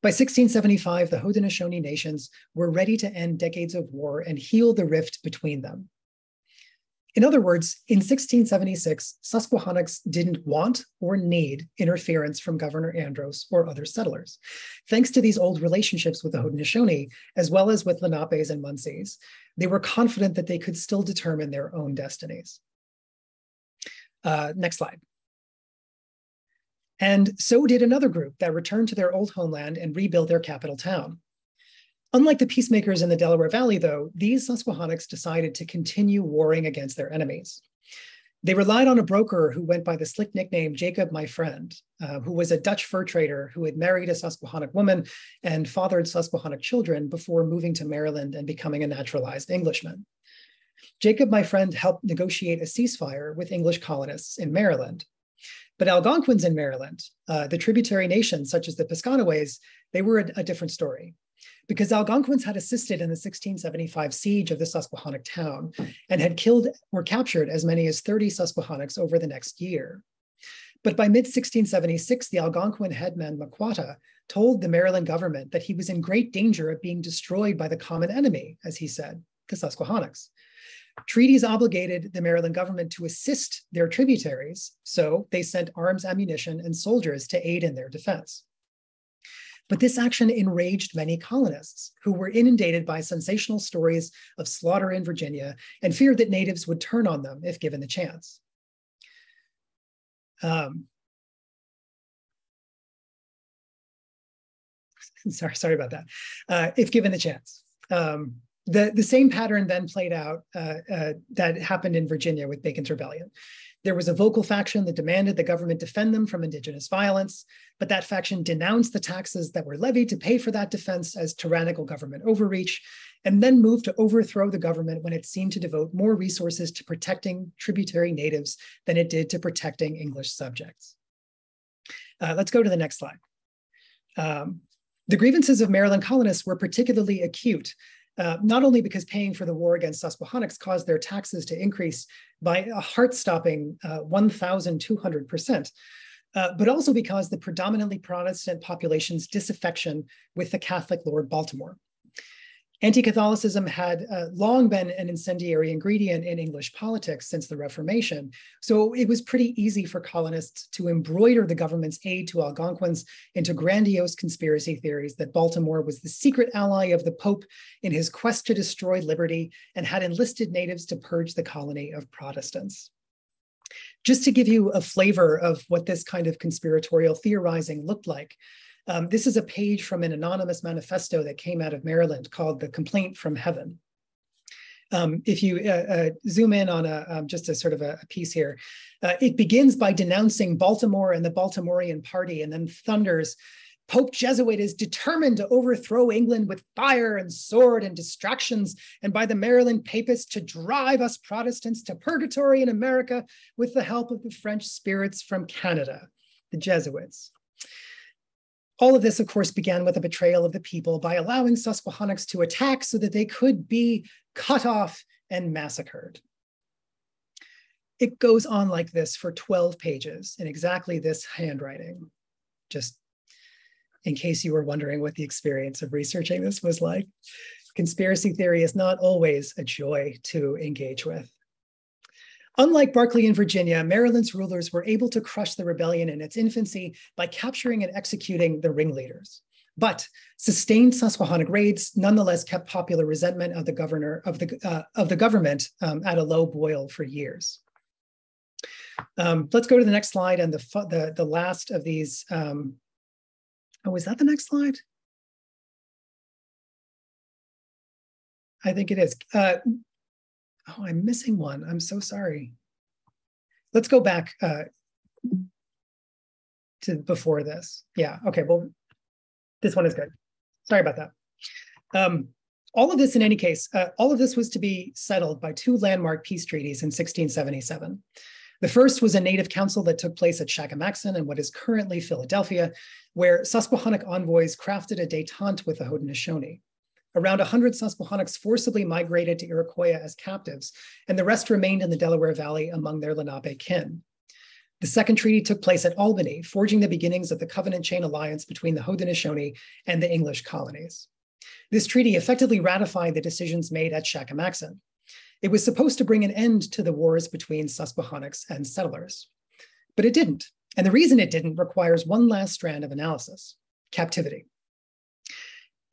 by 1675, the Haudenosaunee nations were ready to end decades of war and heal the rift between them. In other words, in 1676, Susquehannocks didn't want or need interference from Governor Andros or other settlers. Thanks to these old relationships with the Haudenosaunee, as well as with Lenapes and Munsees, they were confident that they could still determine their own destinies. Next slide. And so did another group that returned to their old homeland and rebuilt their capital town. Unlike the peacemakers in the Delaware Valley, though, these Susquehannocks decided to continue warring against their enemies. They relied on a broker who went by the slick nickname Jacob My Friend, who was a Dutch fur trader who had married a Susquehannock woman and fathered Susquehannock children before moving to Maryland and becoming a naturalized Englishman. Jacob My Friend helped negotiate a ceasefire with English colonists in Maryland. But Algonquins in Maryland, the tributary nations such as the Piscataways, they were a different story. Because Algonquins had assisted in the 1675 siege of the Susquehannock town and had killed or captured as many as 30 Susquehannocks over the next year. But by mid-1676, the Algonquin headman Maquata told the Maryland government that he was in great danger of being destroyed by the common enemy, as he said, the Susquehannocks. Treaties obligated the Maryland government to assist their tributaries, so they sent arms, ammunition, and soldiers to aid in their defense. But this action enraged many colonists who were inundated by sensational stories of slaughter in Virginia and feared that natives would turn on them if given the chance. Sorry about that. If given the chance. The same pattern then played out that happened in Virginia with Bacon's Rebellion. There was a vocal faction that demanded the government defend them from Indigenous violence, but that faction denounced the taxes that were levied to pay for that defense as tyrannical government overreach, and then moved to overthrow the government when it seemed to devote more resources to protecting tributary natives than it did to protecting English subjects. Let's go to the next slide. The grievances of Maryland colonists were particularly acute, not only because paying for the war against Susquehannocks caused their taxes to increase by a heart-stopping 1,200%, but also because the predominantly Protestant population's disaffection with the Catholic Lord Baltimore. Anti-Catholicism had long been an incendiary ingredient in English politics since the Reformation, so it was pretty easy for colonists to embroider the government's aid to Algonquins into grandiose conspiracy theories that Baltimore was the secret ally of the Pope in his quest to destroy liberty and had enlisted natives to purge the colony of Protestants. Just to give you a flavor of what this kind of conspiratorial theorizing looked like, this is a page from an anonymous manifesto that came out of Maryland called The Complaint from Heaven. If you zoom in on just a sort of a piece here, it begins by denouncing Baltimore and the Baltimorean party and then thunders, Pope Jesuit is determined to overthrow England with fire and sword and distractions, and by the Maryland papists to drive us Protestants to purgatory in America with the help of the French spirits from Canada, the Jesuits. All of this, of course, began with a betrayal of the people by allowing Susquehannocks to attack so that they could be cut off and massacred. It goes on like this for 12 pages in exactly this handwriting, just in case you were wondering what the experience of researching this was like. Conspiracy theory is not always a joy to engage with. Unlike Berkeley and Virginia, Maryland's rulers were able to crush the rebellion in its infancy by capturing and executing the ringleaders. But sustained Susquehannock raids nonetheless kept popular resentment of the government at a low boil for years. Let's go to the next slide, and the last of these. Oh, is that the next slide? I think it is. Oh, I'm missing one. I'm so sorry. Let's go back to before this. Yeah, okay, well, this one is good. Sorry about that. All of this, in any case, all of this was to be settled by two landmark peace treaties in 1677. The first was a native council that took place at Shakamakson in what is currently Philadelphia, where Susquehannock envoys crafted a détente with the Haudenosaunee. Around 100 Susquehannocks forcibly migrated to Iroquois as captives, and the rest remained in the Delaware Valley among their Lenape kin. The second treaty took place at Albany, forging the beginnings of the Covenant Chain alliance between the Haudenosaunee and the English colonies. This treaty effectively ratified the decisions made at Shakamakson. It was supposed to bring an end to the wars between Susquehannocks and settlers, but it didn't. And the reason it didn't requires one last strand of analysis: captivity.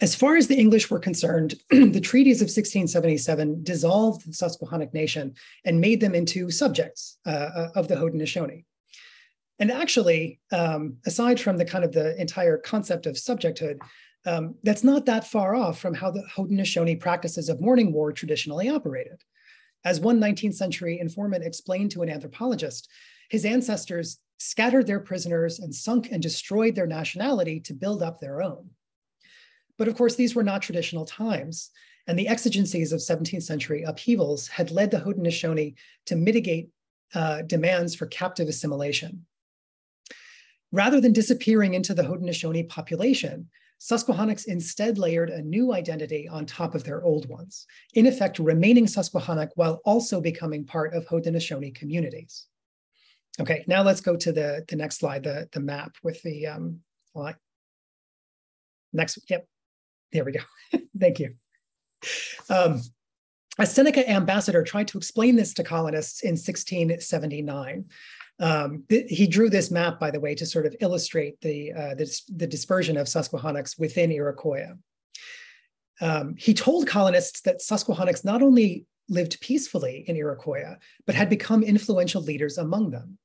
As far as the English were concerned, the treaties of 1677 dissolved the Susquehannock Nation and made them into subjects of the Haudenosaunee. And actually, aside from the entire concept of subjecthood, that's not that far off from how the Haudenosaunee practices of mourning war traditionally operated. As one 19th century informant explained to an anthropologist, his ancestors scattered their prisoners and sunk and destroyed their nationality to build up their own. But of course, these were not traditional times, and the exigencies of 17th century upheavals had led the Haudenosaunee to mitigate demands for captive assimilation. Rather than disappearing into the Haudenosaunee population, Susquehannocks instead layered a new identity on top of their old ones, in effect remaining Susquehannock while also becoming part of Haudenosaunee communities. Okay, now let's go to the next slide, the map with the line. Next, yep, there we go. Thank you. A Seneca ambassador tried to explain this to colonists in 1679. He drew this map, by the way, to sort of illustrate the dispersion of Susquehannocks within Iroquois. He told colonists that Susquehannocks not only lived peacefully in Iroquois, but had become influential leaders among them.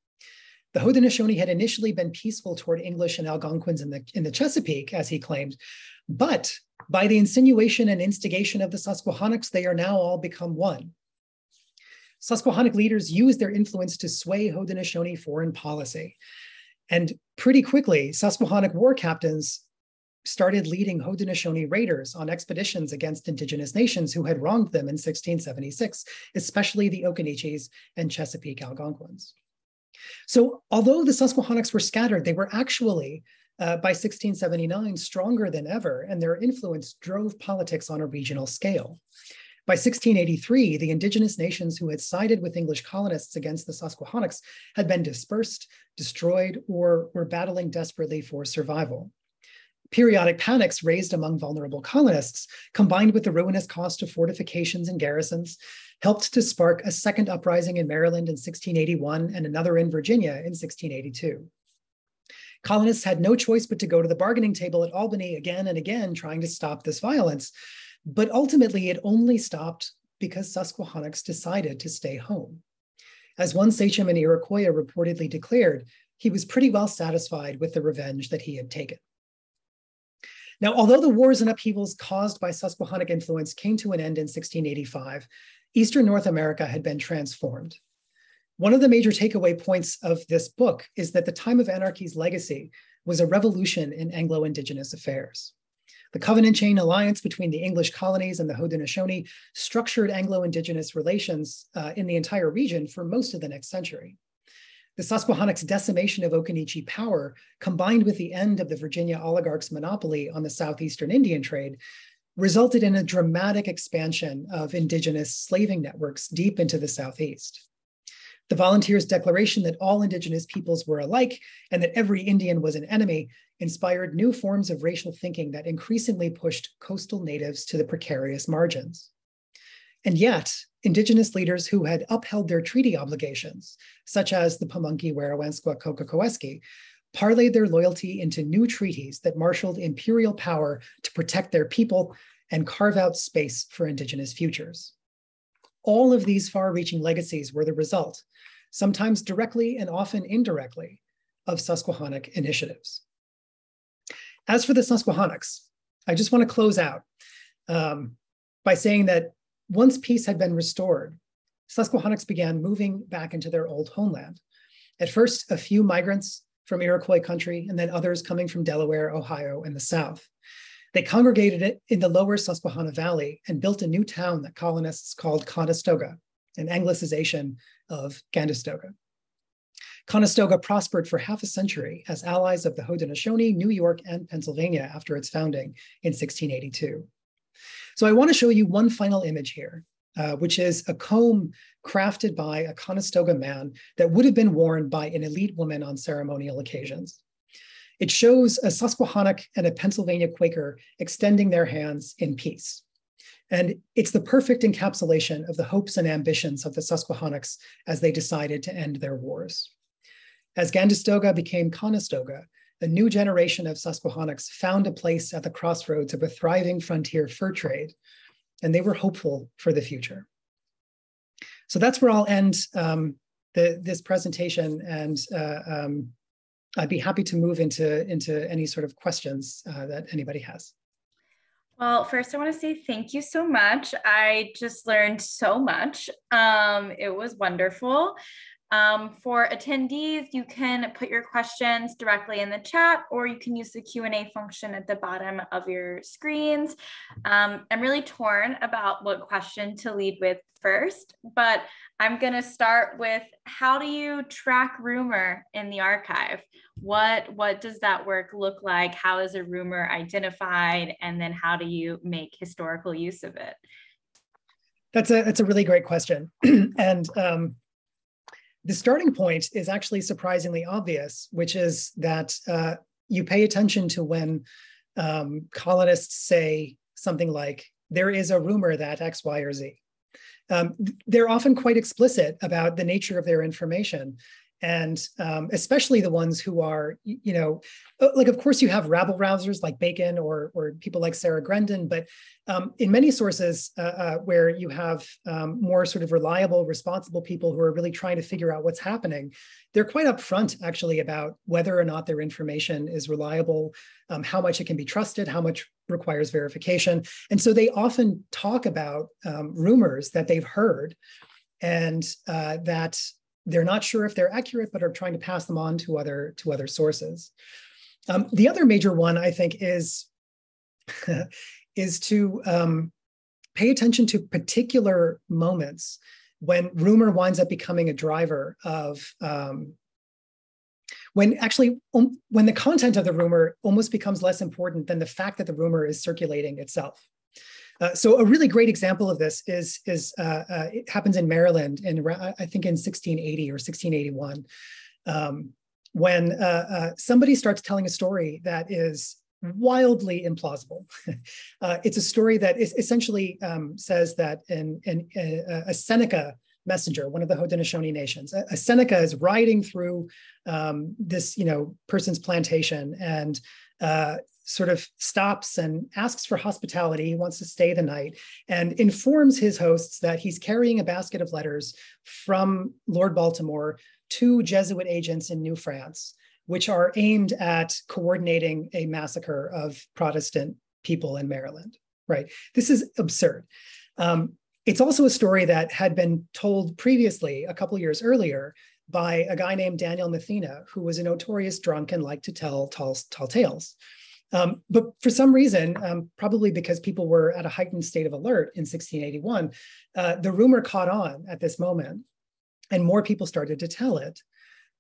The Haudenosaunee had initially been peaceful toward English and Algonquins in the Chesapeake, as he claimed, but by the insinuation and instigation of the Susquehannocks, they are now all become one. Susquehannock leaders used their influence to sway Haudenosaunee foreign policy. And pretty quickly, Susquehannock war captains started leading Haudenosaunee raiders on expeditions against indigenous nations who had wronged them in 1676, especially the Occaneechees and Chesapeake Algonquins. So although the Susquehannocks were scattered, they were actually, by 1679, stronger than ever, and their influence drove politics on a regional scale. By 1683, the indigenous nations who had sided with English colonists against the Susquehannocks had been dispersed, destroyed, or were battling desperately for survival. Periodic panics raised among vulnerable colonists, combined with the ruinous cost of fortifications and garrisons, helped to spark a second uprising in Maryland in 1681 and another in Virginia in 1682. Colonists had no choice but to go to the bargaining table at Albany again and again, trying to stop this violence. But ultimately, it only stopped because Susquehannocks decided to stay home. As one sachem in Iroquois reportedly declared, he was pretty well satisfied with the revenge that he had taken. Now, although the wars and upheavals caused by Susquehannock influence came to an end in 1685, Eastern North America had been transformed. One of the major takeaway points of this book is that the time of Anarchy's legacy was a revolution in Anglo-Indigenous affairs. The Covenant Chain alliance between the English colonies and the Haudenosaunee structured Anglo-Indigenous relations in the entire region for most of the next century. The Susquehannocks' decimation of Occaneeche power, combined with the end of the Virginia oligarchs' monopoly on the southeastern Indian trade, resulted in a dramatic expansion of indigenous slaving networks deep into the Southeast. The volunteers' declaration that all indigenous peoples were alike and that every Indian was an enemy inspired new forms of racial thinking that increasingly pushed coastal natives to the precarious margins. And yet, Indigenous leaders who had upheld their treaty obligations, such as the Pamunkey Werowanskwa Kokokoeski, parlayed their loyalty into new treaties that marshaled imperial power to protect their people and carve out space for Indigenous futures. All of these far-reaching legacies were the result, sometimes directly and often indirectly, of Susquehannock initiatives. As for the Susquehannocks, I just want to close out by saying that once peace had been restored, Susquehannocks began moving back into their old homeland. At first, a few migrants from Iroquois country, and then others coming from Delaware, Ohio, and the South. They congregated in the lower Susquehanna Valley and built a new town that colonists called Conestoga, an anglicization of Candistoga. Conestoga prospered for half a century as allies of the Haudenosaunee, New York, and Pennsylvania after its founding in 1682. So I want to show you one final image here, which is a comb crafted by a Conestoga man that would have been worn by an elite woman on ceremonial occasions. It shows a Susquehannock and a Pennsylvania Quaker extending their hands in peace. And it's the perfect encapsulation of the hopes and ambitions of the Susquehannocks as they decided to end their wars. As Candistoga became Conestoga, a new generation of Susquehannocks found a place at the crossroads of a thriving frontier fur trade, and they were hopeful for the future. So that's where I'll end this presentation, and I'd be happy to move into any sort of questions that anybody has. Well, first I want to say thank you so much. I just learned so much. It was wonderful. For attendees, you can put your questions directly in the chat, or you can use the Q&A function at the bottom of your screens. I'm really torn about what question to lead with first, but I'm going to start with, how do you track rumor in the archive? What does that work look like? How is a rumor identified? And then how do you make historical use of it? That's a really great question. And the starting point is actually surprisingly obvious, which is that you pay attention to when colonists say something like, there is a rumor that X, Y, or Z. They're often quite explicit about the nature of their information. And especially the ones who are, like, of course, you have rabble rousers like Bacon or people like Sarah Grendon, but in many sources where you have more sort of reliable, responsible people who are really trying to figure out what's happening, they're quite upfront actually about whether or not their information is reliable, how much it can be trusted, how much requires verification. And so they often talk about rumors that they've heard and that they're not sure if they're accurate, but are trying to pass them on to other sources. The other major one, I think, is to pay attention to particular moments when rumor winds up becoming a driver of when the content of the rumor almost becomes less important than the fact that the rumor is circulating itself. So a really great example of this is it happens in Maryland I think in 1680 or 1681, when somebody starts telling a story that is wildly implausible. It's a story that essentially says that a Seneca messenger, one of the Haudenosaunee nations, a Seneca is riding through this person's plantation and sort of stops and asks for hospitality. He wants to stay the night and informs his hosts that he's carrying a basket of letters from Lord Baltimore to Jesuit agents in New France, which are aimed at coordinating a massacre of Protestant people in Maryland, right? This is absurd. It's also a story that had been told previously, a couple years earlier, by a guy named Daniel Mathena, who was a notorious drunk and liked to tell tall tales. But for some reason, probably because people were at a heightened state of alert in 1681, the rumor caught on at this moment, and more people started to tell it.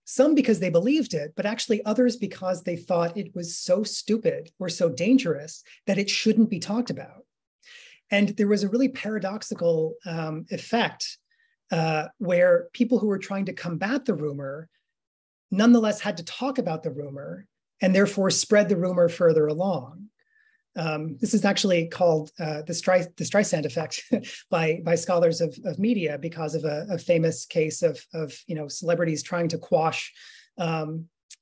Some because they believed it, but actually others because they thought it was so stupid or so dangerous that it shouldn't be talked about. And there was a really paradoxical effect where people who were trying to combat the rumor nonetheless had to talk about the rumor and therefore spread the rumor further along. This is actually called the Streisand effect by scholars of media because of a famous case of celebrities trying to quash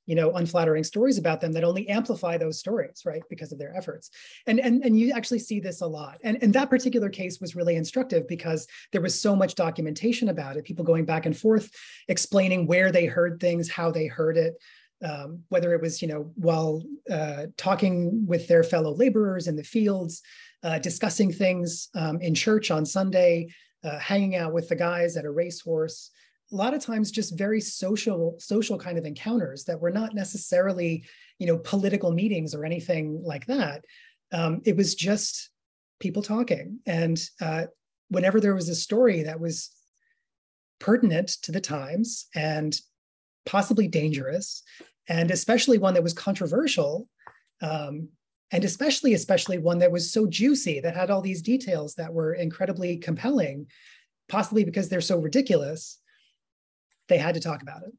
unflattering stories about them that only amplify those stories, right, because of their efforts. And you actually see this a lot. And that particular case was really instructive because there was so much documentation about it, people going back and forth, explaining where they heard things, how they heard it, whether it was, while talking with their fellow laborers in the fields, discussing things in church on Sunday, hanging out with the guys at a racehorse. A lot of times just very social kind of encounters that were not necessarily, political meetings or anything like that. It was just people talking. And whenever there was a story that was pertinent to the times and possibly dangerous, and especially one that was controversial, and especially one that was so juicy, that had all these details that were incredibly compelling, possibly because they're so ridiculous, they had to talk about it.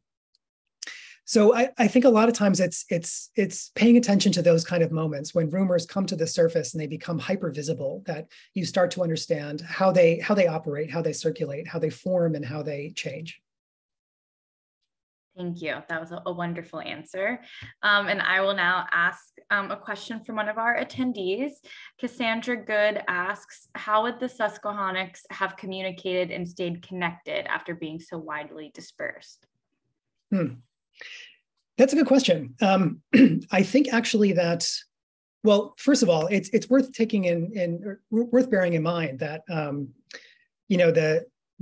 So I think a lot of times it's paying attention to those kind of moments when rumors come to the surface and they become hyper visible, that you start to understand how they operate, how they circulate, how they form, and how they change. Thank you. That was a wonderful answer. And I will now ask a question from one of our attendees. Cassandra Good asks, how would the Susquehannocks have communicated and stayed connected after being so widely dispersed? That's a good question. I think actually that, well, first of all, it's worth worth bearing in mind that,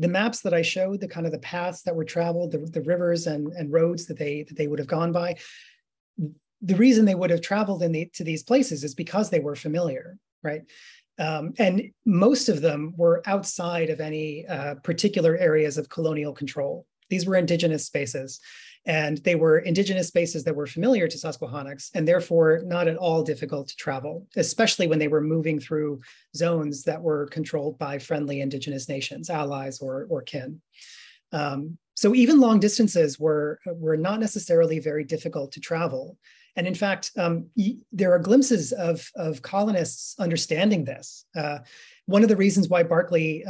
the maps that I showed, the kind of the paths that were traveled, the rivers and roads that they would have gone by, the reason they would have traveled to these places is because they were familiar, right? And most of them were outside of any particular areas of colonial control. These were indigenous spaces, and they were indigenous spaces that were familiar to Susquehannocks, and therefore not at all difficult to travel, especially when they were moving through zones that were controlled by friendly indigenous nations, allies or kin. So even long distances were not necessarily very difficult to travel. And in fact, there are glimpses of colonists understanding this. One of the reasons why Berkeley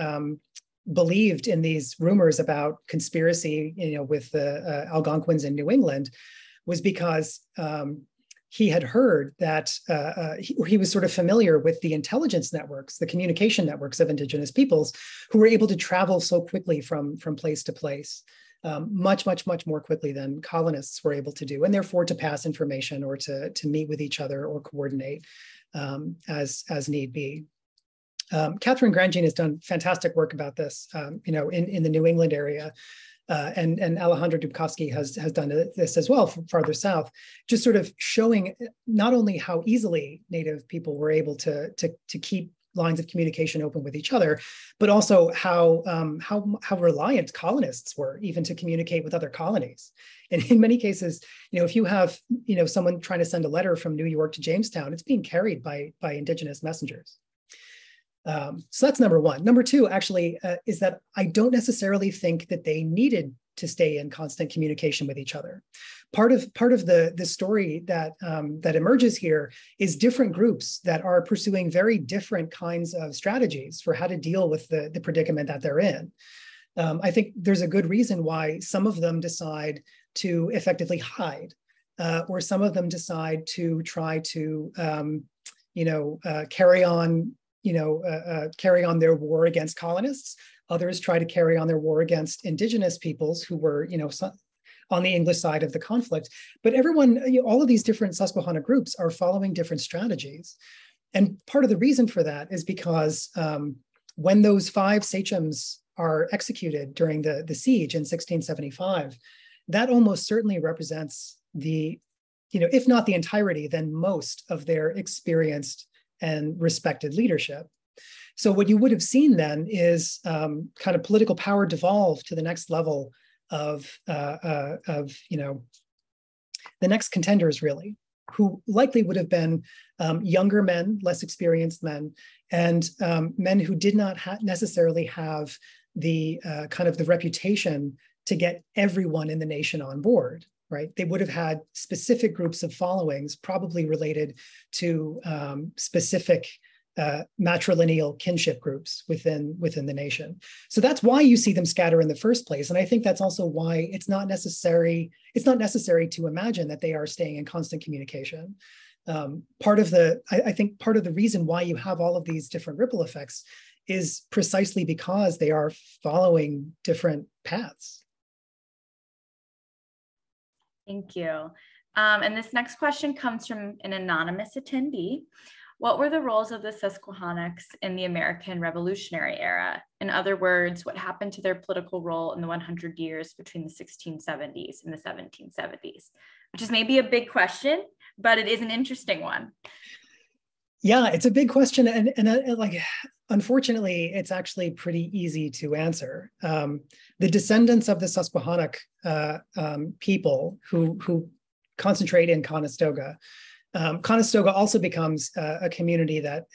believed in these rumors about conspiracy, with the Algonquins in New England, was because he had heard that he was sort of familiar with the intelligence networks, the communication networks of indigenous peoples who were able to travel so quickly from place to place, much more quickly than colonists were able to do, and therefore to pass information or to meet with each other or coordinate as need be. Catherine Grandjean has done fantastic work about this, in the New England area, and Alejandro Dubkovsky has done this as well farther south, just sort of showing not only how easily Native people were able to keep lines of communication open with each other, but also how reliant colonists were even to communicate with other colonies. And in many cases, if you have someone trying to send a letter from New York to Jamestown, it's being carried by indigenous messengers. So that's number one. Number two, actually, is that I don't necessarily think that they needed to stay in constant communication with each other. Part of the story that emerges here is different groups that are pursuing very different kinds of strategies for how to deal with the predicament that they're in. I think there's a good reason why some of them decide to effectively hide, or some of them decide to try to carry on their war against colonists. Others try to carry on their war against indigenous peoples who were, on the English side of the conflict. But everyone, all of these different Susquehanna groups are following different strategies. And part of the reason for that is because when those 5 sachems are executed during the siege in 1675, that almost certainly represents if not the entirety, then most of their experienced and respected leadership. So what you would have seen then is kind of political power devolve to the next level of the next contenders, really, who likely would have been younger men, less experienced men, and men who did not necessarily have the kind of the reputation to get everyone in the nation on board. right? They would have had specific groups of followings, probably related to specific matrilineal kinship groups within the nation. So that's why you see them scatter in the first place. And I think that's also why it's not necessary to imagine that they are staying in constant communication. I think part of the reason why you have all of these different ripple effects is precisely because they are following different paths. Thank you. And this next question comes from an anonymous attendee. What were the roles of the Susquehannocks in the American Revolutionary era? In other words, what happened to their political role in the 100 years between the 1670s and the 1770s? Which is maybe a big question, but it is an interesting one. Yeah, it's a big question. And like, unfortunately, it's actually pretty easy to answer. The descendants of the Susquehannock people who concentrate in Conestoga. Conestoga also becomes a community that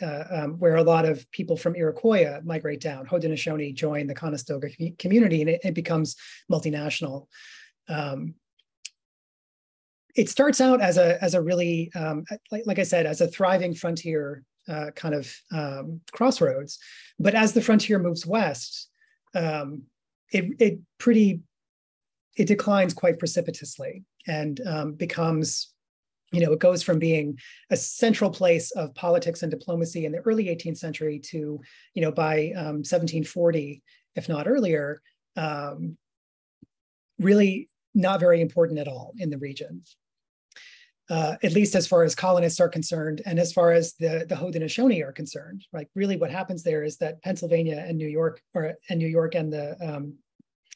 where a lot of people from Iroquois migrate down. Haudenosaunee join the Conestoga community, and it becomes multinational. It starts out as a really, like I said, as a thriving frontier kind of crossroads. But as the frontier moves west, it declines quite precipitously and becomes, it goes from being a central place of politics and diplomacy in the early 18th century to, by 1740, if not earlier, really not very important at all in the region. At least as far as colonists are concerned, and as far as the Haudenosaunee are concerned, right? Really, what happens there is that Pennsylvania and New York, and the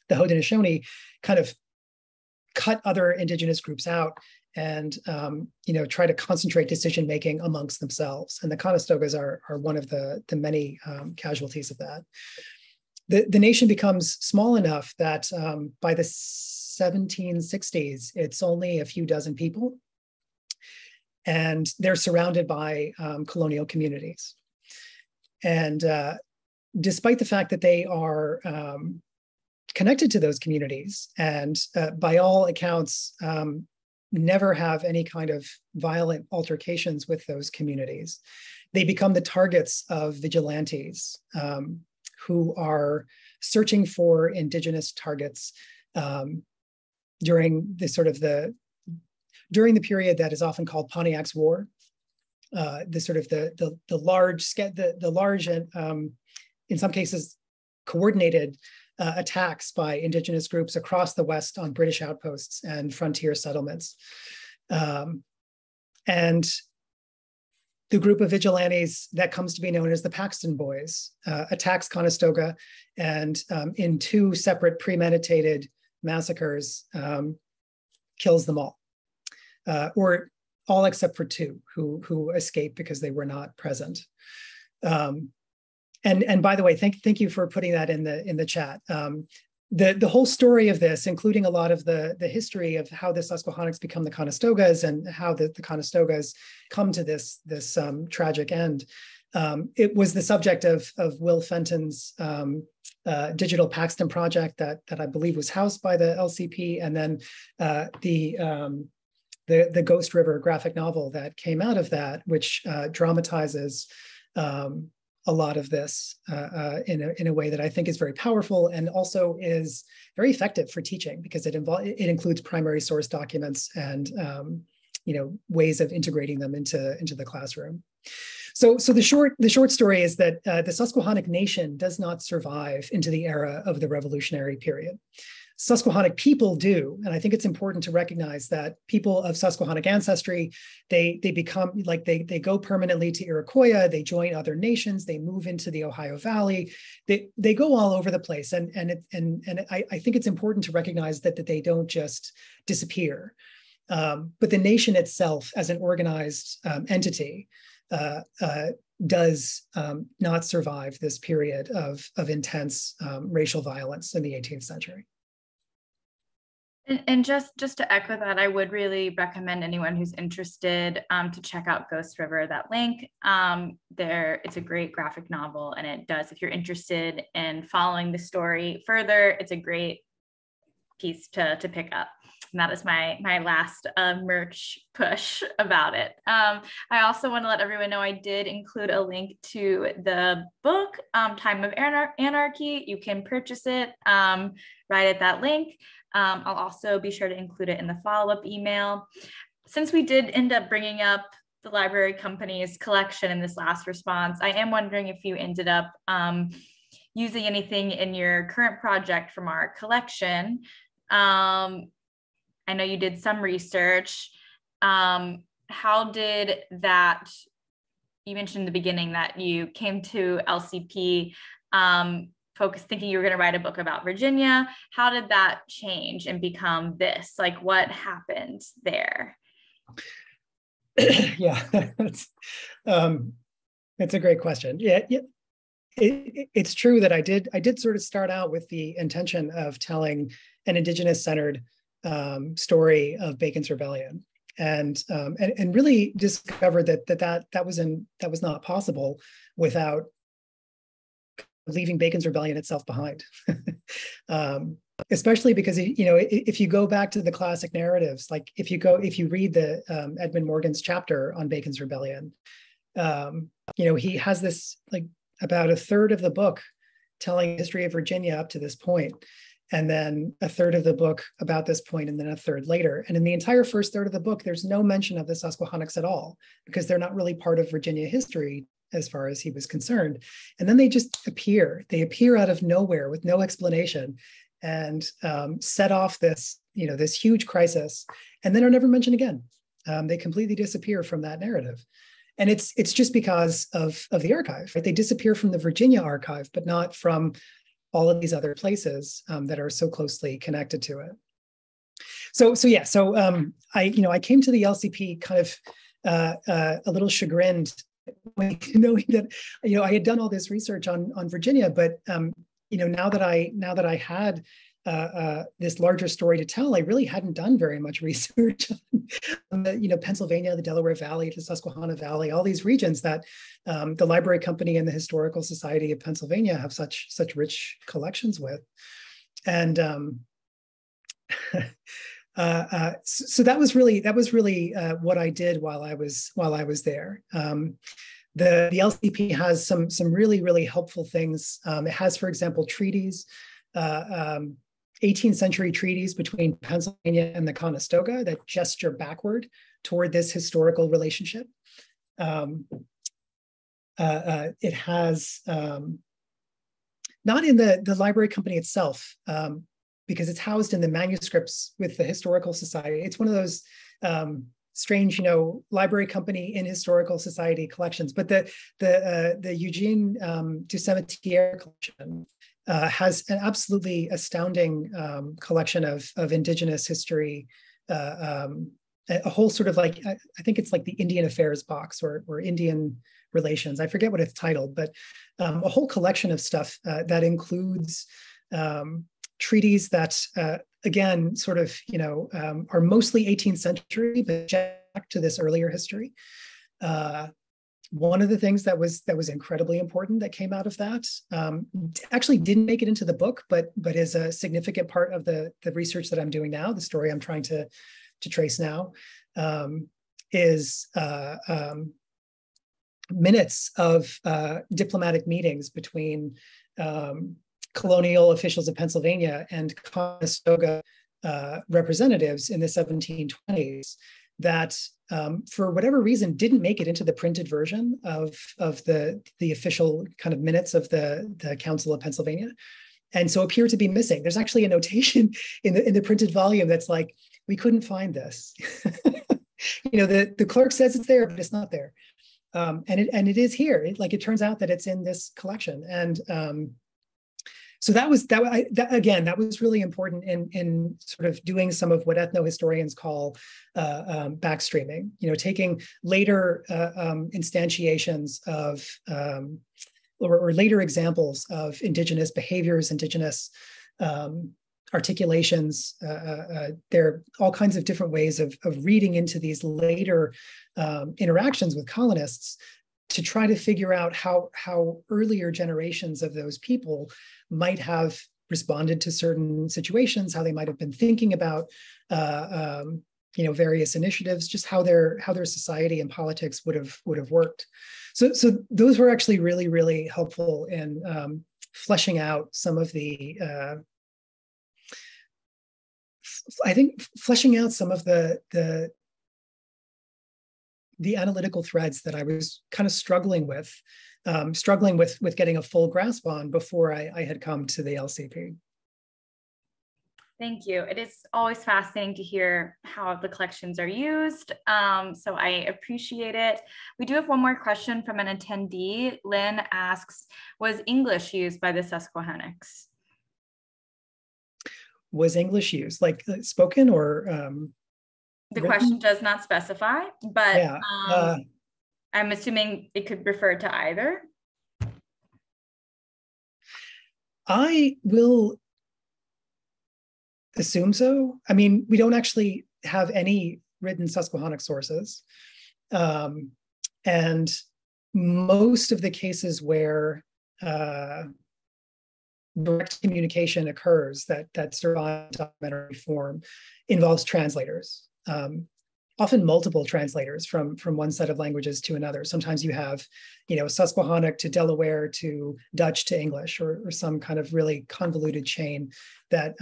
Haudenosaunee kind of cut other indigenous groups out and try to concentrate decision making amongst themselves. And the Conestogas are one of the many casualties of that. The nation becomes small enough that by the 1760s, it's only a few dozen people. And they're surrounded by colonial communities. And despite the fact that they are connected to those communities and by all accounts, never have any kind of violent altercations with those communities, they become the targets of vigilantes who are searching for indigenous targets during the period that is often called Pontiac's War, the large and in some cases coordinated attacks by indigenous groups across the West on British outposts and frontier settlements. And the group of vigilantes that comes to be known as the Paxton Boys attacks Conestoga and in two separate premeditated massacres kills them all. Or all except for two who escaped because they were not present. And by the way, thank you for putting that in the chat. The whole story of this, including a lot of the history of how the Susquehannocks become the Conestogas and how the Conestogas come to this tragic end. It was the subject of Will Fenton's digital Paxton project that I believe was housed by the LCP, and then the Ghost River graphic novel that came out of that, which dramatizes a lot of this in a way that I think is very powerful and also is very effective for teaching because it includes primary source documents and ways of integrating them into the classroom. So the short story is that the Susquehannock Nation does not survive into the era of the Revolutionary period. Susquehannock people do, and I think it's important to recognize that people of Susquehannock ancestry, they become like they go permanently to Iroquois, they join other nations, they move into the Ohio Valley, they go all over the place, and I think it's important to recognize that they don't just disappear, but the nation itself as an organized entity does not survive this period of intense racial violence in the 18th century. And just to echo that, I would really recommend anyone who's interested to check out Ghost River, that link. It's a great graphic novel, and it does, if you're interested in following the story further, it's a great piece to pick up. And that is my last merch push about it. I also want to let everyone know I did include a link to the book, Time of Anarchy. You can purchase it right at that link. I'll also be sure to include it in the follow-up email. Since we did end up bringing up the library company's collection in this last response, I am wondering if you ended up using anything in your current project from our collection. I know you did some research. How did that, you mentioned in the beginning that you came to LCP thinking you were going to write a book about Virginia. How did that change and become this? Like, what happened there? Yeah, that's a great question. Yeah. It's true that I did sort of start out with the intention of telling an Indigenous-centered story of Bacon's Rebellion, and really discovered that was not possible without leaving Bacon's Rebellion itself behind. Especially because, you know, if you go back to the classic narratives, like if you read the Edmund Morgan's chapter on Bacon's Rebellion, you know, he has this, like, about a third of the book telling the history of Virginia up to this point, and then a third of the book about this point, and then a third later. And in the entire first third of the book, there's no mention of the Susquehannocks at all, because they're not really part of Virginia history as far as he was concerned. And then they just appear. They appear out of nowhere with no explanation, and set off this, you know, this huge crisis, and then are never mentioned again. They completely disappear from that narrative. And it's just because of the archive, right? They disappear from the Virginia archive, but not from all of these other places that are so closely connected to it. So I came to the LCP kind of a little chagrined, knowing that, you know, I had done all this research on Virginia, but you know, now that I had this larger story to tell, I really hadn't done very much research on you know, Pennsylvania, the Delaware Valley, the Susquehanna Valley, all these regions that the Library Company and the Historical Society of Pennsylvania have such rich collections with. And so that was really what I did while I was there. The LCP has some really helpful things. It has, for example, treaties, 18th century treaties between Pennsylvania and the Conestoga that gesture backward toward this historical relationship. It has, not in the Library Company itself, because it's housed in the manuscripts with the Historical Society. It's one of those strange, you know, Library Company in Historical Society collections. But the Eugene du Cimetière collection has an absolutely astounding collection of Indigenous history, a whole sort of, like, I think it's like the Indian Affairs box or Indian Relations. I forget what it's titled, but a whole collection of stuff that includes treaties that, again, sort of, you know, are mostly 18th century, but back to this earlier history. One of the things that was incredibly important that came out of that, actually didn't make it into the book, but is a significant part of the research that I'm doing now, the story I'm trying to trace now, is minutes of diplomatic meetings between colonial officials of Pennsylvania and Conestoga representatives in the 1720s that, for whatever reason, didn't make it into the printed version of the official kind of minutes of the Council of Pennsylvania, and so appear to be missing. There's actually a notation in the printed volume that's like, we couldn't find this. You know, the clerk says it's there, but it's not there, and it is here. It turns out that it's in this collection, and so that was really important in sort of doing some of what ethnohistorians call backstreaming. You know, taking later instantiations of or later examples of Indigenous behaviors, Indigenous articulations. There are all kinds of different ways of reading into these later interactions with colonists to try to figure out how earlier generations of those people might have responded to certain situations, how they might have been thinking about various initiatives, just how their society and politics would have worked. So those were actually really, really helpful in fleshing out some of the the analytical threads that I was kind of struggling with getting a full grasp on before I had come to the LCP. Thank you. It is always fascinating to hear how the collections are used. So I appreciate it. We do have one more question from an attendee. Lynn asks, was English used by the Susquehannocks? Was English used, like spoken or? The question does not specify, but yeah. I'm assuming it could refer to either. I will assume so. I mean, we don't actually have any written Susquehannock sources. And most of the cases where direct communication occurs that survive in documentary form involves translators. Often multiple translators from one set of languages to another. Sometimes you have, Susquehannock to Delaware to Dutch to English, or some kind of really convoluted chain that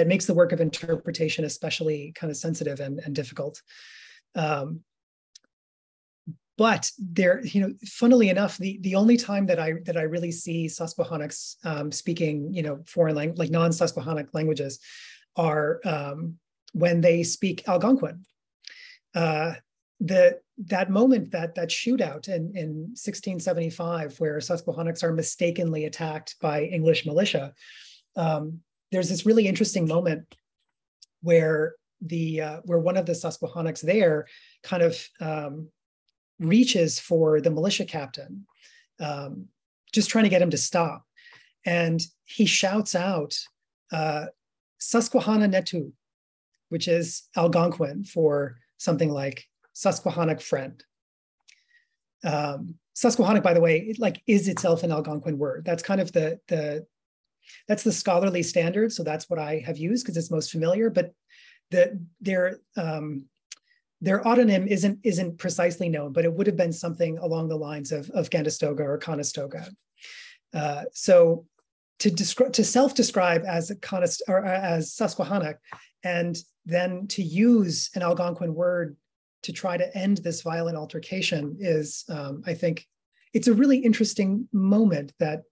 makes the work of interpretation especially kind of sensitive and difficult. But there, funnily enough, the only time that I really see Susquehannocks speaking, foreign language, like non-Susquehannock languages, are when they speak Algonquin. That moment, that shootout in 1675, where Susquehannocks are mistakenly attacked by English militia, there's this really interesting moment where one of the Susquehannocks there kind of reaches for the militia captain, just trying to get him to stop, and he shouts out Susquehanna Netu, which is Algonquin for something like Susquehannock friend. Susquehannock, by the way, is itself an Algonquin word. That's kind of that's the scholarly standard. So that's what I have used because it's most familiar. But their autonym isn't precisely known, but it would have been something along the lines of Canastota or Conestoga. So to self-describe as as Susquehannock, and then to use an Algonquin word to try to end this violent altercation is, I think, it's a really interesting moment that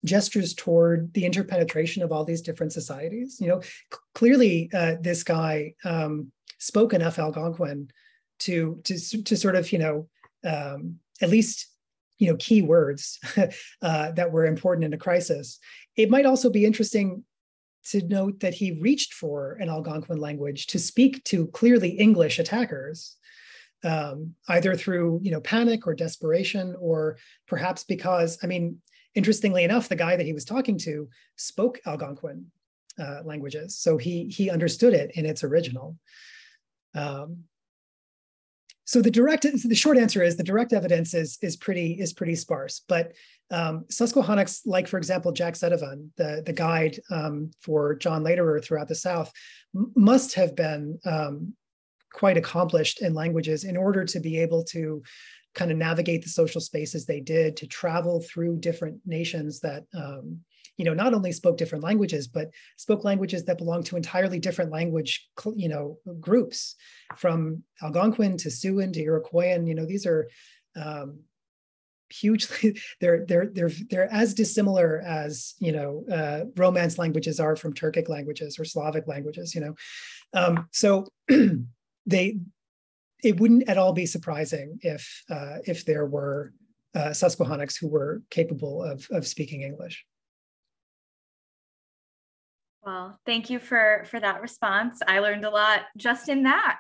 gestures toward the interpenetration of all these different societies. Clearly, this guy spoke enough Algonquin to sort of, at least, key words that were important in a crisis. It might also be interesting to note that he reached for an Algonquin language to speak to clearly English attackers, either through panic or desperation, or perhaps because, interestingly enough, the guy that he was talking to spoke Algonquin languages, so he understood it in its original. So the short answer is the direct evidence is pretty sparse, but Susquehannocks, like for example Jack Sedavan, the guide for John Lederer throughout the South, must have been quite accomplished in languages in order to be able to kind of navigate the social spaces they did, to travel through different nations that not only spoke different languages, but spoke languages that belonged to entirely different language, groups, from Algonquin to Siouan to Iroquoian. These are hugely, they're as dissimilar as, Romance languages are from Turkic languages or Slavic languages, So it wouldn't at all be surprising if there were Susquehannocks who were capable of speaking English. Well, thank you for that response. I learned a lot just in that.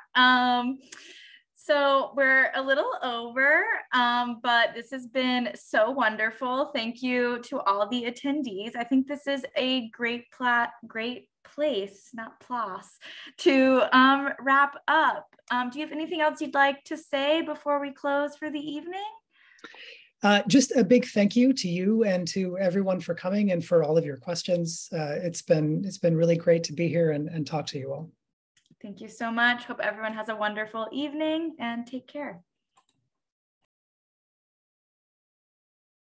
So we're a little over, but this has been so wonderful. Thank you to all the attendees. I think this is a great place, not place, to wrap up. Do you have anything else you'd like to say before we close for the evening? Just a big thank you to you and to everyone for coming and for all of your questions. It's been really great to be here and talk to you all. Thank you so much. Hope everyone has a wonderful evening and take care.